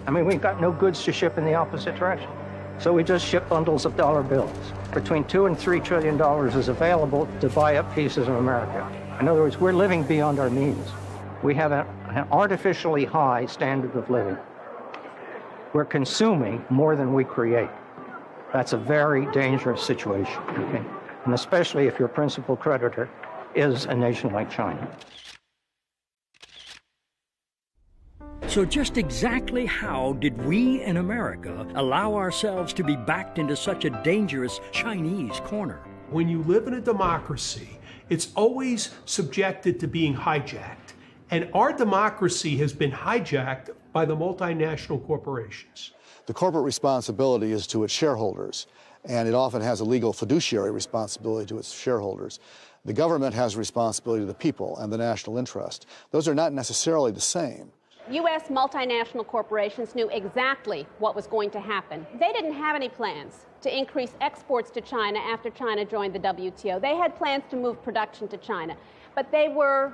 I mean, we've got no goods to ship in the opposite direction. So we just ship bundles of dollar bills. Between $2 and $3 trillion is available to buy up pieces of America. In other words, we're living beyond our means. We have an artificially high standard of living. We're consuming more than we create. That's a very dangerous situation, okay? And especially if your principal creditor is a nation like China. So just exactly how did we in America allow ourselves to be backed into such a dangerous Chinese corner? When you live in a democracy, it's always subjected to being hijacked. And our democracy has been hijacked by the multinational corporations. The corporate responsibility is to its shareholders, and it often has a legal fiduciary responsibility to its shareholders. The government has responsibility to the people and the national interest. Those are not necessarily the same. U.S. multinational corporations knew exactly what was going to happen. They didn't have any plans to increase exports to China after China joined the WTO. They had plans to move production to China, but they were,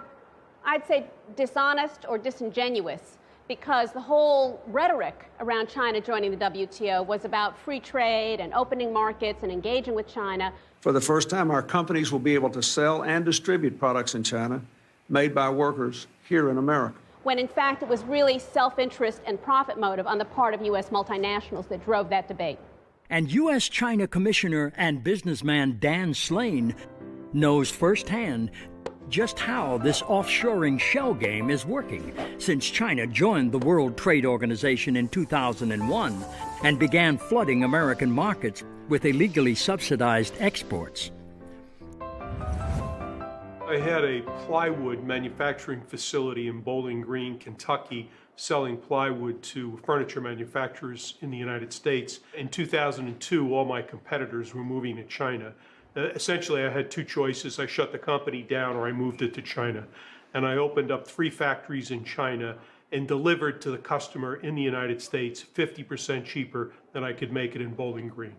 I'd say, dishonest or disingenuous, because the whole rhetoric around China joining the WTO was about free trade and opening markets and engaging with China. For the first time, our companies will be able to sell and distribute products in China made by workers here in America. When in fact it was really self-interest and profit motive on the part of U.S. multinationals that drove that debate. And U.S. China Commissioner and businessman Dan Slane knows firsthand just how this offshoring shell game is working since China joined the World Trade Organization in 2001 and began flooding American markets with illegally subsidized exports. I had a plywood manufacturing facility in Bowling Green, Kentucky, selling plywood to furniture manufacturers in the United States. In 2002, all my competitors were moving to China. Essentially, I had two choices. I shut the company down or I moved it to China. And I opened up 3 factories in China and delivered to the customer in the United States 50% cheaper than I could make it in Bowling Green.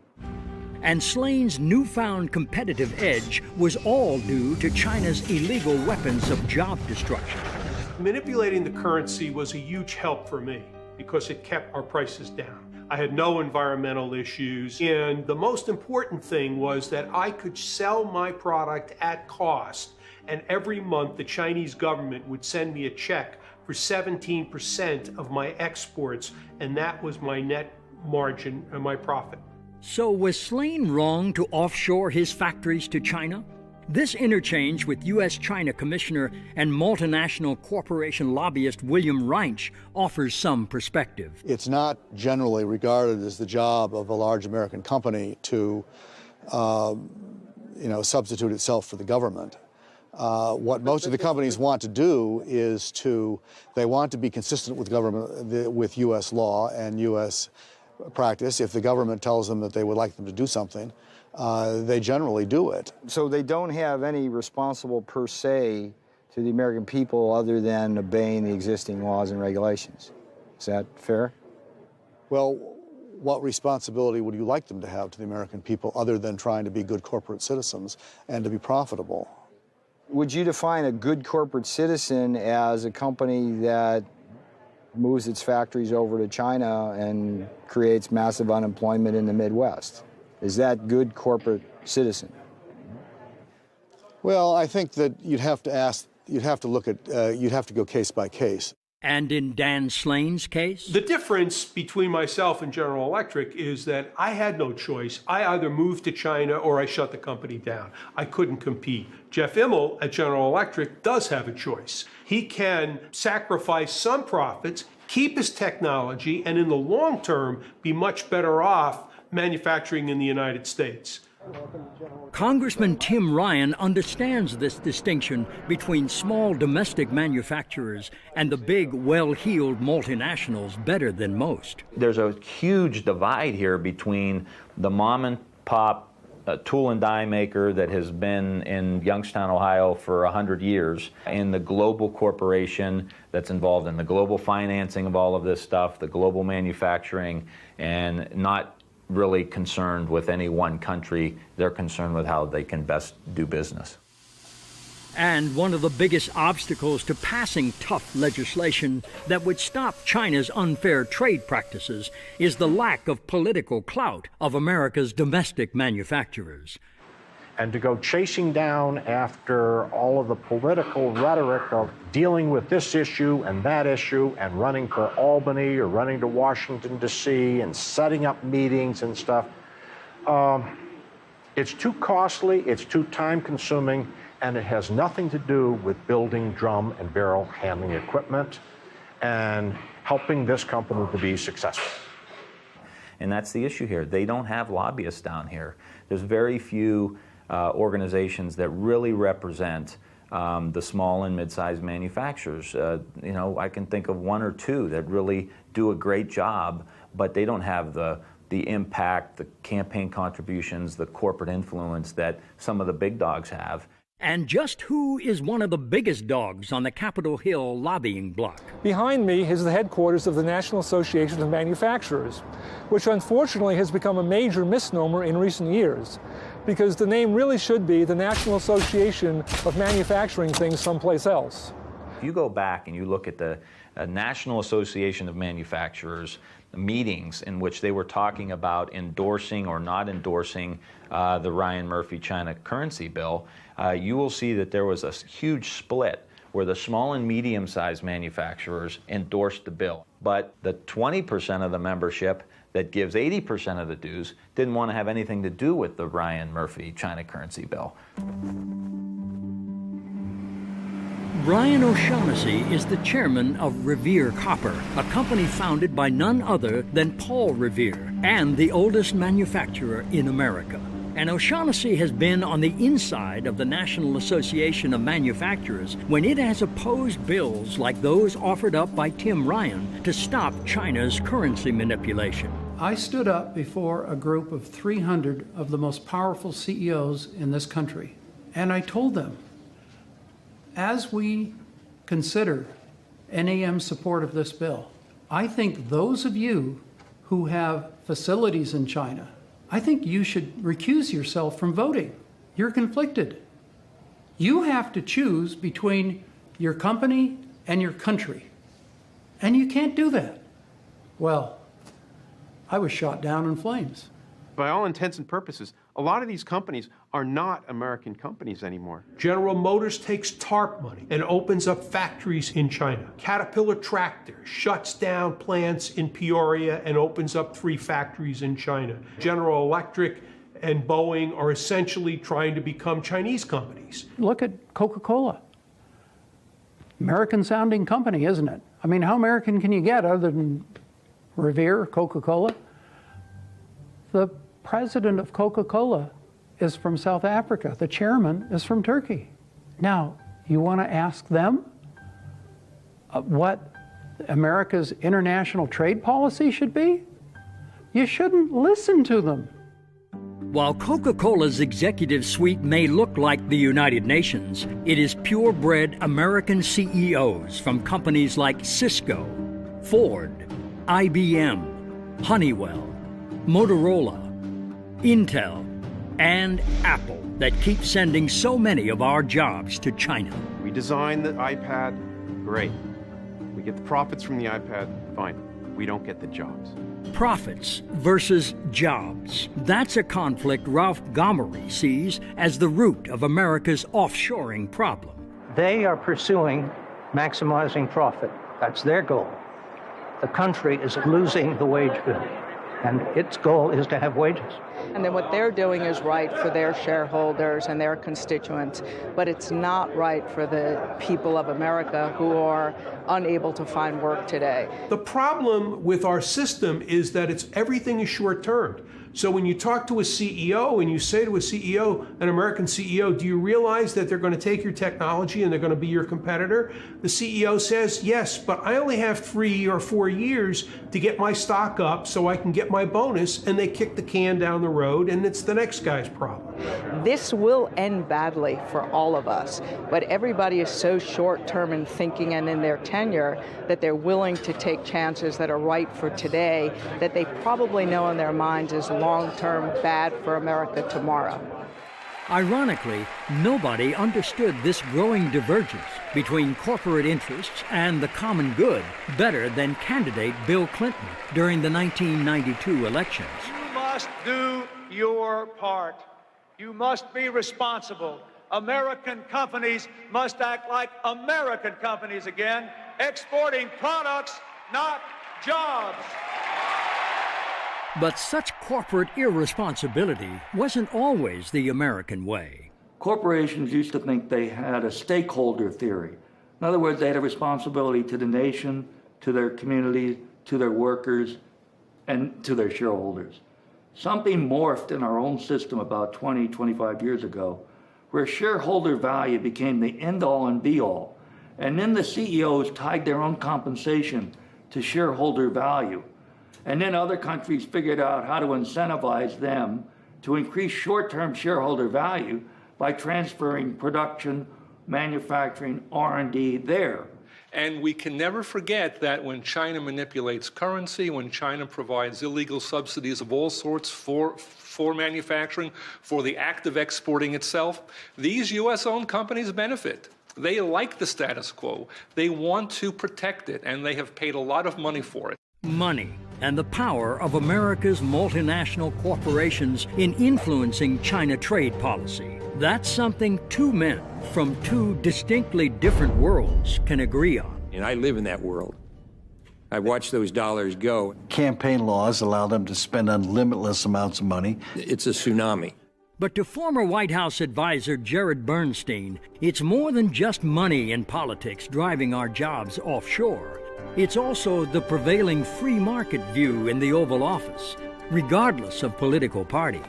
And Slane's newfound competitive edge was all due to China's illegal weapons of job destruction. Manipulating the currency was a huge help for me because it kept our prices down. I had no environmental issues, and the most important thing was that I could sell my product at cost, and every month the Chinese government would send me a check for 17% of my exports, and that was my net margin and my profit. So was Slane wrong to offshore his factories to China? This interchange with U.S. China Commissioner and multinational corporation lobbyist William Reinsch offers some perspective. It's not generally regarded as the job of a large American company to, substitute itself for the government. What most of the companies want to do is they want to be consistent with government, with U.S. law and U.S. practice. If the government tells them that they would like them to do something, they generally do it. So they don't have any responsible per se to the American people other than obeying the existing laws and regulations. Is that fair? Well, what responsibility would you like them to have to the American people other than trying to be good corporate citizens and to be profitable? Would you define a good corporate citizen as a company that moves its factories over to China and creates massive unemployment in the Midwest? Is that good corporate citizen? Well, I think that you'd have to go case by case. And in Dan Slane's case? The difference between myself and General Electric is that I had no choice. I either moved to China or I shut the company down. I couldn't compete. Jeff Immelt at General Electric does have a choice. He can sacrifice some profits, keep his technology, and in the long term be much better off manufacturing in the United States. Congressman Tim Ryan understands this distinction between small domestic manufacturers and the big, well-heeled multinationals better than most. There's a huge divide here between the mom and pop tool and die maker that has been in Youngstown, Ohio for 100 years, in the global corporation that's involved in the global financing of all of this stuff, the global manufacturing, and not really concerned with any one country. They're concerned with how they can best do business. And one of the biggest obstacles to passing tough legislation that would stop China's unfair trade practices is the lack of political clout of America's domestic manufacturers. And to go chasing down after all of the political rhetoric of dealing with this issue and that issue and running for Albany or running to Washington, D.C. and setting up meetings and stuff, it's too costly, it's too time-consuming, and it has nothing to do with building drum and barrel handling equipment and helping this company to be successful. And that's the issue here. They don't have lobbyists down here. There's very few organizations that really represent the small and mid-sized manufacturers. You know, I can think of one or two that really do a great job, but they don't have the impact, the campaign contributions, the corporate influence that some of the big dogs have. And just who is one of the biggest dogs on the Capitol Hill lobbying block? Behind me is the headquarters of the National Association of Manufacturers, which unfortunately has become a major misnomer in recent years, because the name really should be the National Association of Manufacturing Things Someplace Else. If you go back and you look at the National Association of Manufacturers meetings in which they were talking about endorsing or not endorsing the Ryan Murphy China currency bill, you will see that there was a huge split where the small and medium-sized manufacturers endorsed the bill. But the 20% of the membership that gives 80% of the dues didn't want to have anything to do with the Ryan Murphy China currency bill. Brian O'Shaughnessy is the chairman of Revere Copper, a company founded by none other than Paul Revere, and the oldest manufacturer in America. And O'Shaughnessy has been on the inside of the National Association of Manufacturers when it has opposed bills like those offered up by Tim Ryan to stop China's currency manipulation. I stood up before a group of 300 of the most powerful CEOs in this country, and I told them, as we consider NAM's support of this bill, I think those of you who have facilities in China, I think you should recuse yourself from voting. You're conflicted. You have to choose between your company and your country, and you can't do that. Well, I was shot down in flames. By all intents and purposes, a lot of these companies are not American companies anymore. General Motors takes TARP money and opens up factories in China. Caterpillar Tractor shuts down plants in Peoria and opens up 3 factories in China. General Electric and Boeing are essentially trying to become Chinese companies. Look at Coca-Cola. American-sounding company, isn't it? I mean, how American can you get other than Revere, Coca-Cola? The president of Coca-Cola is from South Africa. The chairman is from Turkey. Now, you want to ask them what America's international trade policy should be? You shouldn't listen to them. While Coca-Cola's executive suite may look like the United Nations, it is purebred American CEOs from companies like Cisco, Ford, IBM, Honeywell, Motorola, Intel, and Apple that keep sending so many of our jobs to China. We design the iPad, great. We get the profits from the iPad, fine. We don't get the jobs. Profits versus jobs. That's a conflict Ralph Gomery sees as the root of America's offshoring problem. They are pursuing maximizing profit. That's their goal. The country is losing the wage bill, and its goal is to have wages. And then what they're doing is right for their shareholders and their constituents, but it's not right for the people of America who are unable to find work today. The problem with our system is that everything is short-term. So when you talk to a CEO and you say to a CEO, an American CEO, do you realize that they're going to take your technology and they're going to be your competitor? The CEO says, yes, but I only have 3 or 4 years to get my stock up so I can get my bonus, and they kick the can down the road, and it's the next guy's problem. This will end badly for all of us, but everybody is so short-term in thinking and in their tenure that they're willing to take chances that are right for today that they probably know in their minds is long-term bad for America tomorrow. Ironically, nobody understood this growing divergence between corporate interests and the common good better than candidate Bill Clinton during the 1992 elections. You must do your part. You must be responsible. American companies must act like American companies again, exporting products, not jobs. But such corporate irresponsibility wasn't always the American way. Corporations used to think they had a stakeholder theory. In other words, they had a responsibility to the nation, to their community, to their workers, and to their shareholders. Something morphed in our own system about 20, 25 years ago, where shareholder value became the end-all and be-all. And then the CEOs tied their own compensation to shareholder value. And then other countries figured out how to incentivize them to increase short-term shareholder value by transferring production, manufacturing, R&D there. And we can never forget that when China manipulates currency, when China provides illegal subsidies of all sorts for manufacturing, for the act of exporting itself, these U.S.-owned companies benefit. They like the status quo. They want to protect it, and they have paid a lot of money for it. Money and the power of America's multinational corporations in influencing China trade policy. That's something two men from two distinctly different worlds can agree on. And I live in that world. I've watched those dollars go. Campaign laws allow them to spend unlimitless amounts of money. It's a tsunami. But to former White House advisor Jared Bernstein, it's more than just money and politics driving our jobs offshore. It's also the prevailing free market view in the Oval Office, regardless of political party.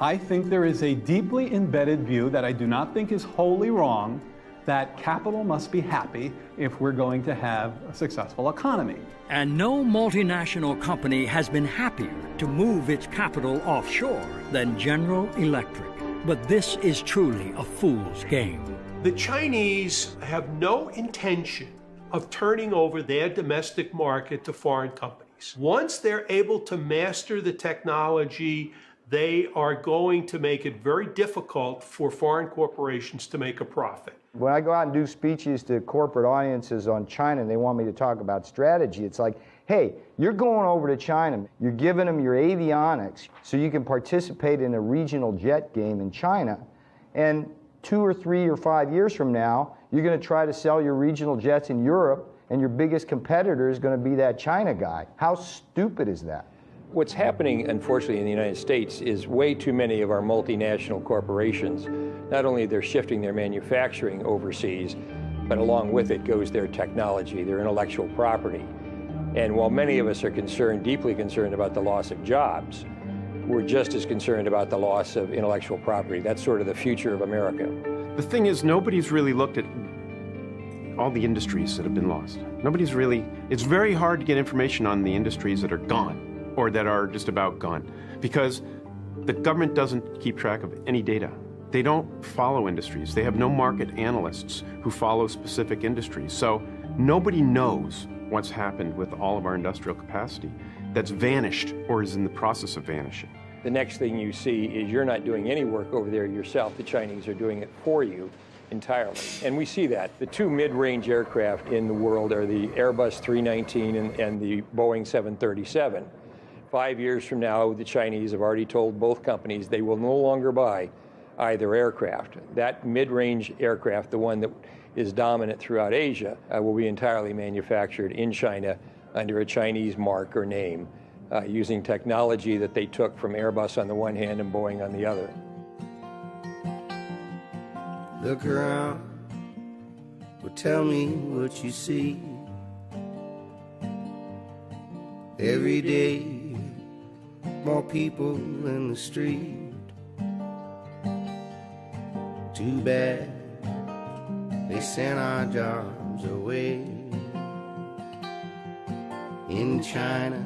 I think there is a deeply embedded view that I do not think is wholly wrong, that capital must be happy if we're going to have a successful economy. And no multinational company has been happier to move its capital offshore than General Electric. But this is truly a fool's game. The Chinese have no intention of turning over their domestic market to foreign companies. Once they're able to master the technology, they are going to make it very difficult for foreign corporations to make a profit. When I go out and do speeches to corporate audiences on China and they want me to talk about strategy, it's like, hey, you're going over to China, you're giving them your avionics so you can participate in a regional jet game in China, and 2 or 3 or 5 years from now, you're going to try to sell your regional jets in Europe, and your biggest competitor is going to be that China guy. How stupid is that? What's happening, unfortunately, in the United States is way too many of our multinational corporations, not only they're shifting their manufacturing overseas, but along with it goes their technology, their intellectual property. And while many of us are concerned, deeply concerned about the loss of jobs, we're just as concerned about the loss of intellectual property. That's sort of the future of America. The thing is, nobody's really looked at all the industries that have been lost. It's very hard to get information on the industries that are gone or that are just about gone because the government doesn't keep track of any data. They don't follow industries. They have no market analysts who follow specific industries. So nobody knows what's happened with all of our industrial capacity that's vanished or is in the process of vanishing. The next thing you see is you're not doing any work over there yourself. The Chinese are doing it for you entirely. And we see that. The two mid-range aircraft in the world are the Airbus 319 and the Boeing 737. 5 years from now, the Chinese have already told both companies they will no longer buy either aircraft. That mid-range aircraft, the one that is dominant throughout Asia, will be entirely manufactured in China under a Chinese mark or name, using technology that they took from Airbus on the one hand and Boeing on the other. Look around, well, tell me what you see. Every day more people in the street. Too bad they sent our jobs away. In China,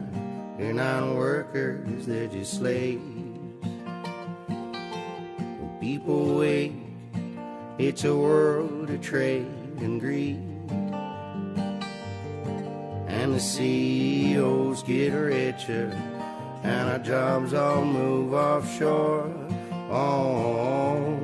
they're not workers, they're just slaves. When people wake, it's a world of trade and greed. And the CEOs get richer, and our jobs all move offshore. Oh.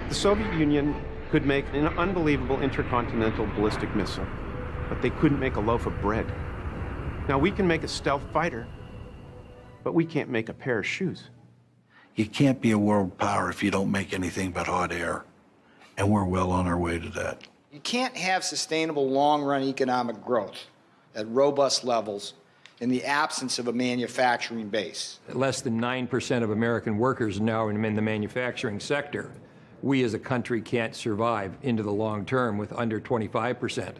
The Soviet Union could make an unbelievable intercontinental ballistic missile, but they couldn't make a loaf of bread. Now, we can make a stealth fighter, but we can't make a pair of shoes. You can't be a world power if you don't make anything but hot air. And we're well on our way to that. You can't have sustainable long-run economic growth at robust levels in the absence of a manufacturing base. Less than 9% of American workers now are in the manufacturing sector. We as a country can't survive into the long term with under 25%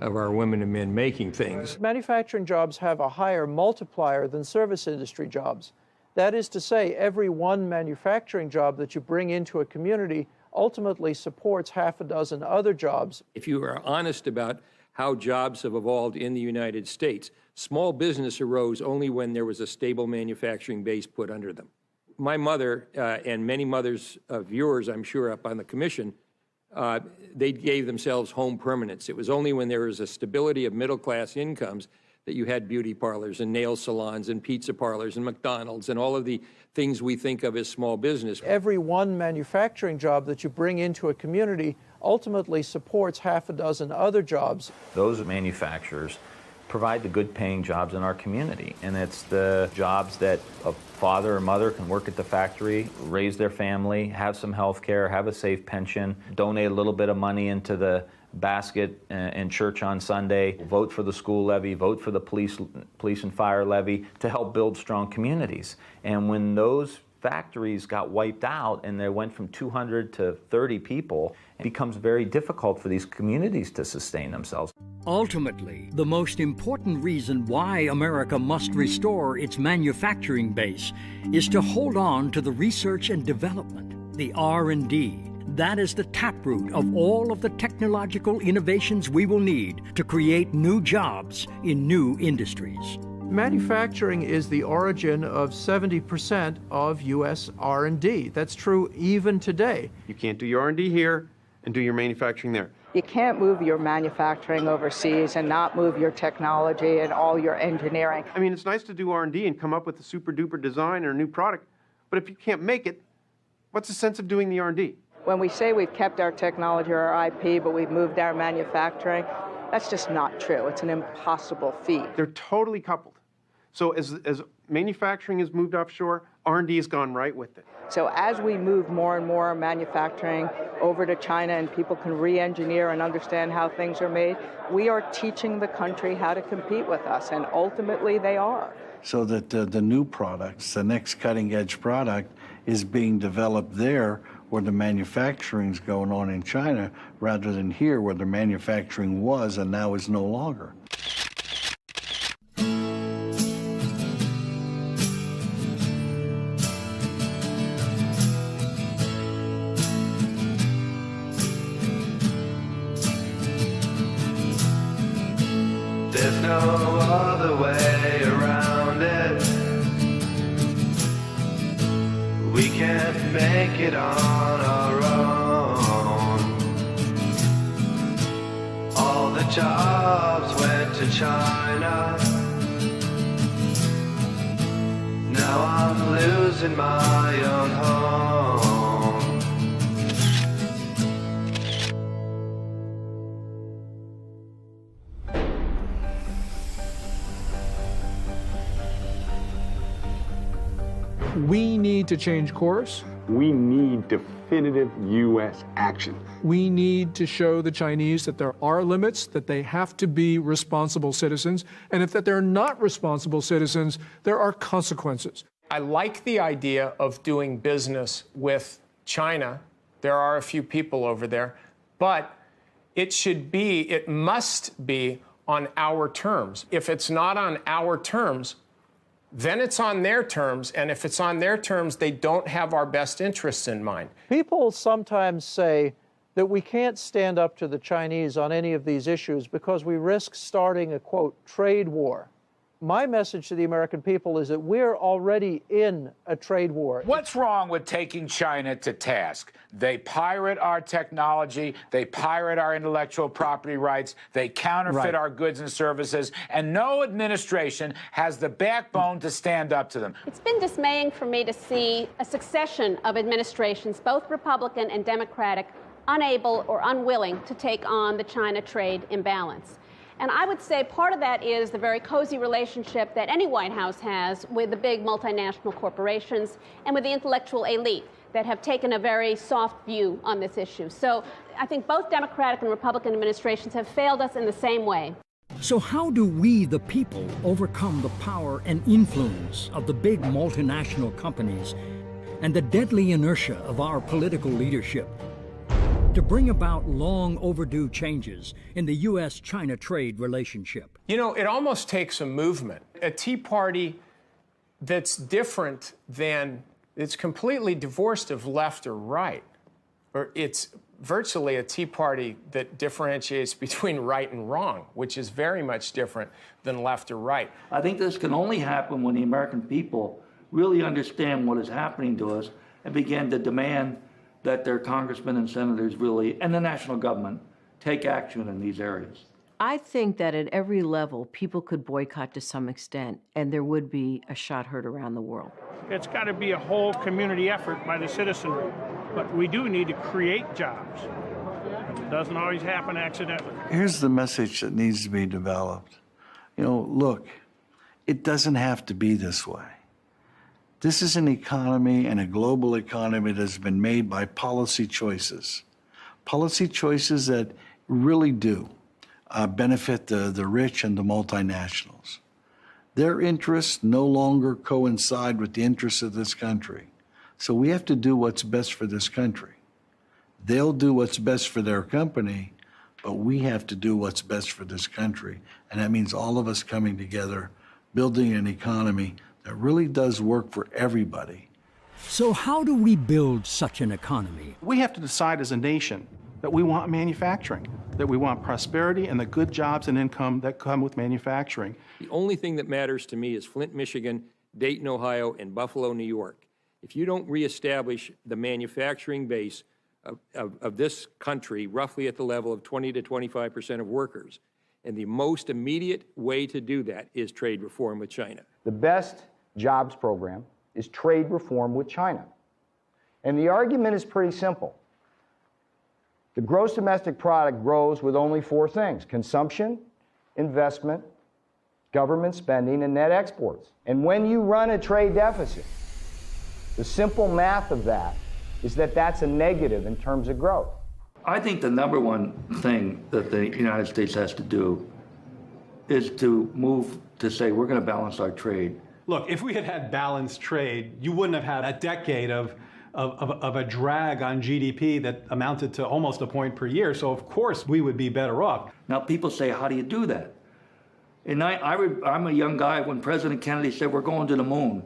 of our women and men making things. Manufacturing jobs have a higher multiplier than service industry jobs. That is to say, every one manufacturing job that you bring into a community ultimately supports half a dozen other jobs. If you are honest about how jobs have evolved in the United States, small business arose only when there was a stable manufacturing base put under them. My mother, and many mothers of yours, I'm sure, up on the commission, they gave themselves home permanence. It was only when there was a stability of middle-class incomes that you had beauty parlors and nail salons and pizza parlors and McDonald's and all of the things we think of as small business. Every one manufacturing job that you bring into a community ultimately supports half a dozen other jobs. Those manufacturers provide the good-paying jobs in our community, and it's the jobs that a father or mother can work at the factory, raise their family, have some health care, have a safe pension, donate a little bit of money into the basket in church on Sunday, vote for the school levy, vote for the police and fire levy to help build strong communities. And when those factories got wiped out and they went from 200 to 30 people, it becomes very difficult for these communities to sustain themselves. Ultimately, the most important reason why America must restore its manufacturing base is to hold on to the research and development, the R&D. That is the taproot of all of the technological innovations we will need to create new jobs in new industries. Manufacturing is the origin of 70% of U.S. R&D. That's true even today. You can't do your R&D here and do your manufacturing there. You can't move your manufacturing overseas and not move your technology and all your engineering. I mean, it's nice to do R&D and come up with a super-duper design or a new product, but if you can't make it, what's the sense of doing the R&D? When we say we've kept our technology or our IP, but we've moved our manufacturing, that's just not true. It's an impossible feat. They're totally coupled. So as manufacturing has moved offshore, R&D has gone right with it. So as we move more and more manufacturing over to China and people can re-engineer and understand how things are made, we are teaching the country how to compete with us, and ultimately they are. So that the new products, the next cutting-edge product, is being developed there where the manufacturing's going on in China, rather than here where the manufacturing was and now is no longer. There's no other way around it. We can't make it on our own. All the jobs went to China. Now I'm losing my own home. We need to change course. We need definitive U.S. action. We need to show the Chinese that there are limits, that they have to be responsible citizens, and if that they're not responsible citizens, there are consequences. I like the idea of doing business with China. There are a few people over there, but it must be on our terms. If it's not on our terms, then it's on their terms, and if it's on their terms, they don't have our best interests in mind. People sometimes say that we can't stand up to the Chinese on any of these issues because we risk starting a, quote, trade war. My message to the American people is that we're already in a trade war. What's wrong with taking China to task? They pirate our technology, they pirate our intellectual property rights, they counterfeit our goods and services, and no administration has the backbone to stand up to them. It's been dismaying for me to see a succession of administrations, both Republican and Democratic, unable or unwilling to take on the China trade imbalance. And I would say part of that is the very cozy relationship that any White House has with the big multinational corporations and with the intellectual elite that have taken a very soft view on this issue. So I think both Democratic and Republican administrations have failed us in the same way. So how do we, the people, overcome the power and influence of the big multinational companies and the deadly inertia of our political leadership to bring about long overdue changes in the U.S.-China trade relationship? You know, it almost takes a movement, a Tea Party that's different than, it's completely divorced of left or right. Or it's virtually a Tea Party that differentiates between right and wrong, which is very much different than left or right. I think this can only happen when the American people really understand what is happening to us and begin to demand that their congressmen and senators really, and the national government, take action in these areas. I think that at every level, people could boycott to some extent, and there would be a shot heard around the world. It's got to be a whole community effort by the citizenry, but we do need to create jobs. It doesn't always happen accidentally. Here's the message that needs to be developed. You know, look, it doesn't have to be this way. This is an economy and a global economy that's been made by policy choices that really do benefit the rich and the multinationals. Their interests no longer coincide with the interests of this country. So we have to do what's best for this country. They'll do what's best for their company, but we have to do what's best for this country. And that means all of us coming together, building an economy that really does work for everybody. So how do we build such an economy? We have to decide as a nation that we want manufacturing, that we want prosperity and the good jobs and income that come with manufacturing. The only thing that matters to me is Flint, Michigan, Dayton, Ohio, and Buffalo, New York. If you don't reestablish the manufacturing base of this country roughly at the level of 20 to 25% of workers, and the most immediate way to do that is trade reform with China. The best jobs program is trade reform with China. And the argument is pretty simple. The gross domestic product grows with only four things: consumption, investment, government spending, and net exports. And when you run a trade deficit, the simple math of that is that that's a negative in terms of growth. I think the number one thing that the United States has to do is to move to say we're going to balance our trade. Look, if we had had balanced trade, you wouldn't have had a decade of a drag on GDP that amounted to almost a point per year. So of course we would be better off. Now people say, how do you do that? And I'm a young guy when President Kennedy said we're going to the moon.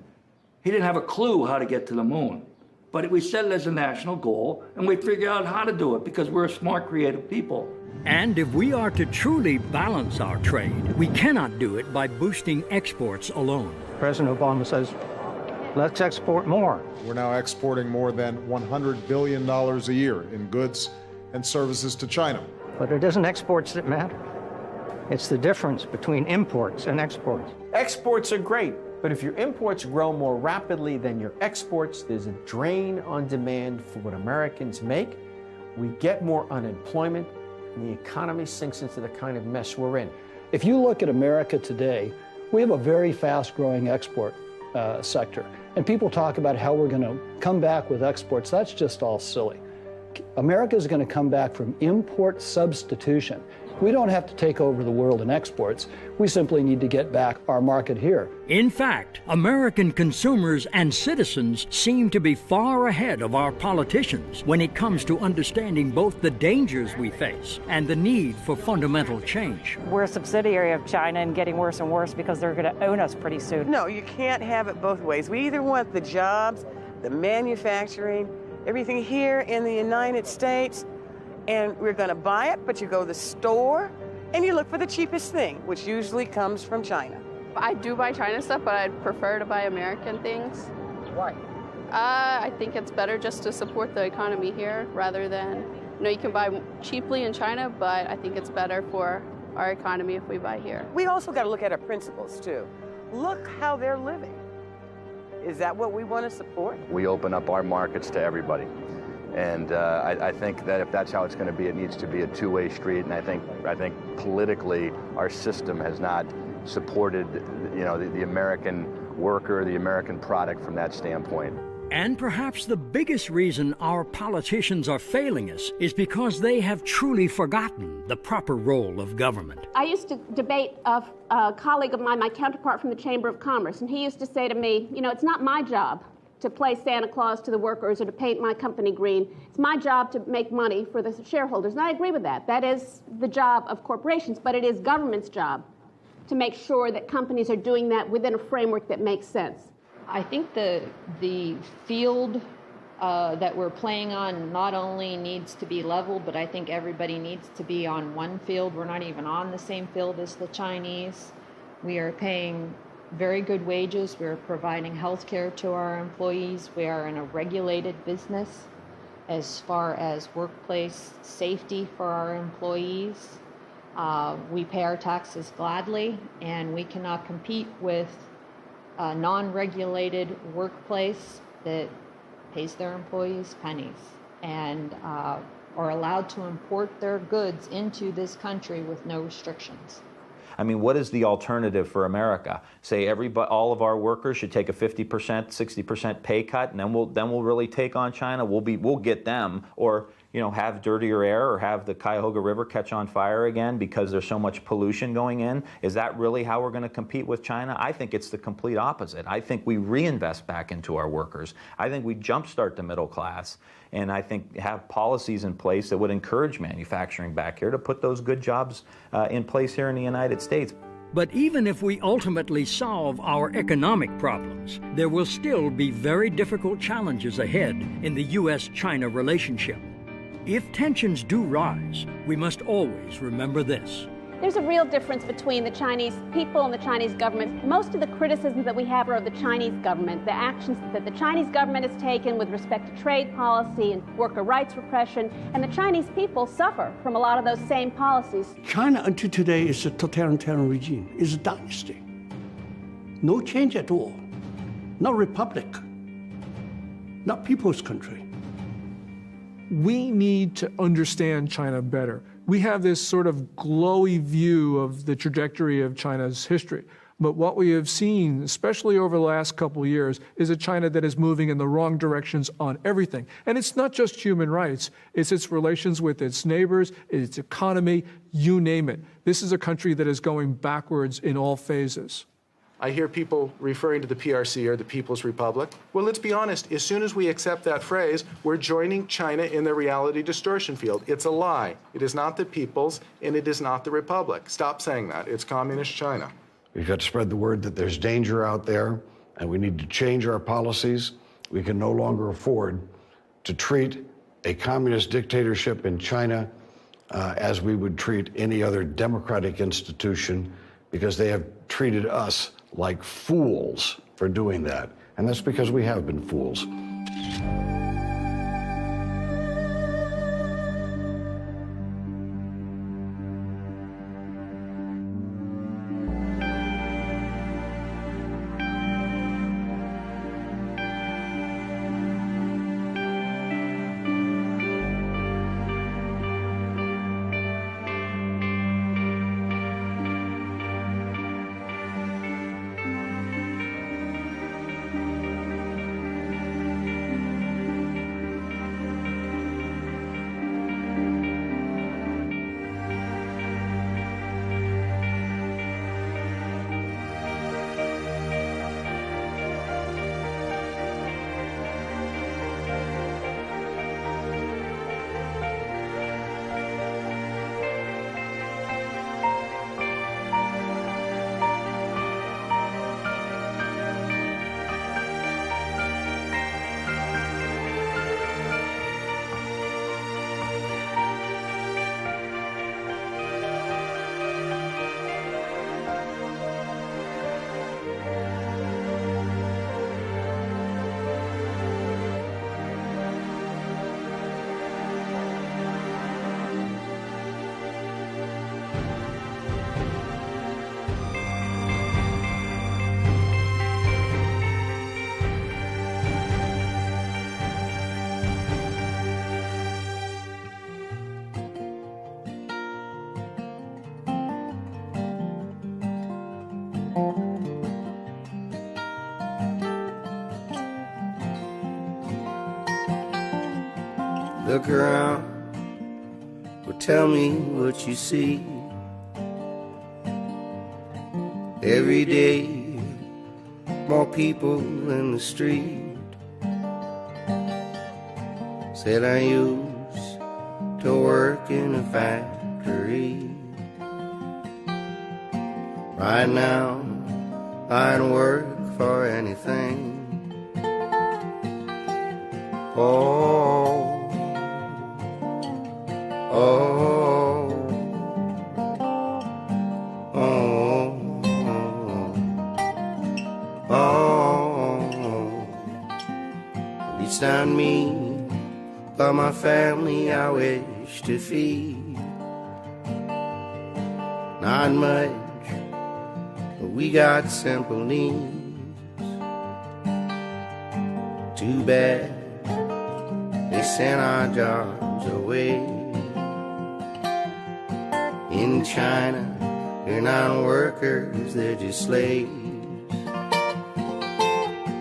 He didn't have a clue how to get to the moon. But we set it as a national goal, and we figure out how to do it because we're a smart, creative people. And if we are to truly balance our trade, we cannot do it by boosting exports alone. President Obama says, let's export more. We're now exporting more than $100 billion a year in goods and services to China. But it isn't exports that matter. It's the difference between imports and exports. Exports are great, but if your imports grow more rapidly than your exports, there's a drain on demand for what Americans make. We get more unemployment, and the economy sinks into the kind of mess we're in. If you look at America today, we have a very fast-growing export sector. And people talk about how we're going to come back with exports. That's just all silly. America is going to come back from import substitution. We don't have to take over the world in exports. We simply need to get back our market here. In fact, American consumers and citizens seem to be far ahead of our politicians when it comes to understanding both the dangers we face and the need for fundamental change. We're a subsidiary of China and getting worse and worse because they're going to own us pretty soon. No, you can't have it both ways. We either want the jobs, the manufacturing, everything here in the United States, and we're going to buy it, but you go to the store and you look for the cheapest thing, which usually comes from China. I do buy China stuff, but I'd prefer to buy American things. Why? I think it's better just to support the economy here rather than, you can buy cheaply in China, but I think it's better for our economy if we buy here. We also got to look at our principles too. Look how they're living. Is that what we want to support? We open up our markets to everybody. And I think that if that's how it's going to be, it needs to be a two-way street. And I think politically, our system has not supported, the American worker, the American product from that standpoint. And perhaps the biggest reason our politicians are failing us is because they have truly forgotten the proper role of government. I used to debate a colleague of mine, my counterpart from the Chamber of Commerce, and he used to say to me, it's not my job to play Santa Claus to the workers or to paint my company green. It's my job to make money for the shareholders. And I agree with that. That is the job of corporations, but it is government's job to make sure that companies are doing that within a framework that makes sense. I think the field that we're playing on not only needs to be level, but I think everybody needs to be on one field. We're not even on the same field as the Chinese. We are paying very good wages. We're providing health care to our employees. We are in a regulated business as far as workplace safety for our employees. We pay our taxes gladly, and we cannot compete with a non-regulated workplace that pays their employees pennies and are allowed to import their goods into this country with no restrictions. I mean, what is the alternative for America? Say all of our workers should take a 50%, 60% pay cut, and then we'll really take on China. We'll get them, or have dirtier air, or have the Cuyahoga River catch on fire again because there's so much pollution going in. Is that really how we're going to compete with China? I think it's the complete opposite. I think we reinvest back into our workers. I think we jumpstart the middle class, and I think have policies in place that would encourage manufacturing back here to put those good jobs in place here in the United States. But even if we ultimately solve our economic problems, there will still be very difficult challenges ahead in the U.S.-China relationship. If tensions do rise, we must always remember this. There's a real difference between the Chinese people and the Chinese government. Most of the criticisms that we have are of the Chinese government, the actions that the Chinese government has taken with respect to trade policy and worker rights repression, and the Chinese people suffer from a lot of those same policies. China until today is a totalitarian regime, is a dynasty. No change at all. Not republic, not people's country. We need to understand China better. We have this sort of glowy view of the trajectory of China's history. But what we have seen, especially over the last couple of years, is a China that is moving in the wrong directions on everything. And it's not just human rights. It's its relations with its neighbors, its economy, you name it. This is a country that is going backwards in all phases. I hear people referring to the PRC or the People's Republic. Well, let's be honest. As soon as we accept that phrase, we're joining China in the reality distortion field. It's a lie. It is not the People's, and it is not the Republic. Stop saying that. It's Communist China. We've got to spread the word that there's danger out there, and we need to change our policies. We can no longer afford to treat a communist dictatorship in China as we would treat any other democratic institution, because they have treated us like fools for doing that. And that's because we have been fools. Look around, well, tell me what you see. Every day, more people in the street. Said I used to work in a factory. Right now, I'd work for anything. Oh, oh, oh, oh. It's not me, but my family I wish to feed. Not much, but we got simple needs. Too bad they sent our jobs away. In China, they're not workers, they're just slaves.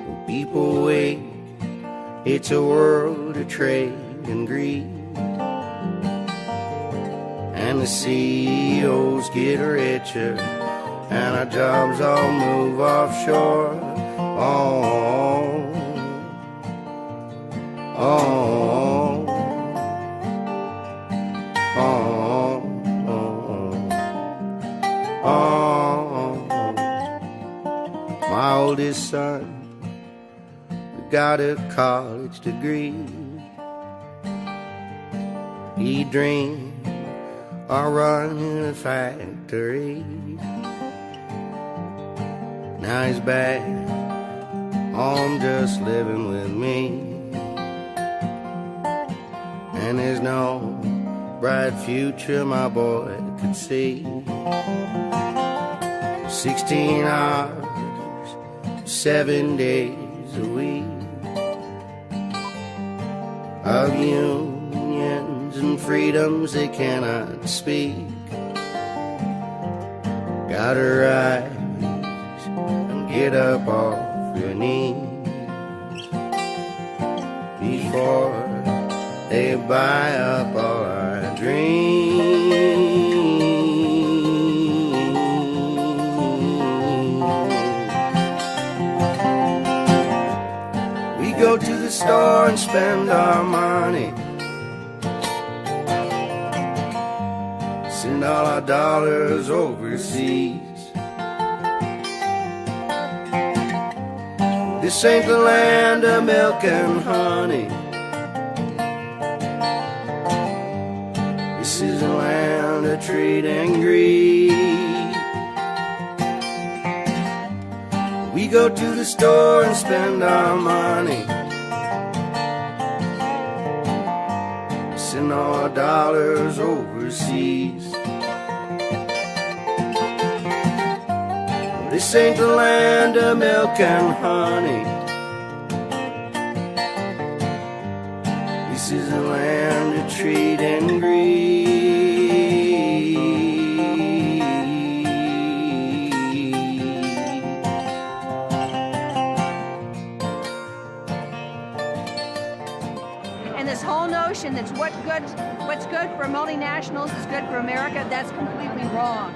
When people wake, it's a world of trade and greed. And the CEOs get richer, and our jobs all move offshore. Oh, oh, oh, oh, oh. My oldest son got a college degree. He dreamed of running a factory. Now he's back home just living with me. And there's no bright future my boy could see. 16 hours, 7 days a week of unions and freedoms they cannot speak. Gotta rise and get up off your knees before they buy up all our dreams. We go to the store and spend our money, send all our dollars overseas. This ain't the land of milk and honey. This is a land of trade and greed. We go to the store and spend our money, send all our dollars overseas. This ain't the land of milk and honey. This is a land of trade and greed. And this whole notion that what's good for multinationals is good for America, that's completely wrong.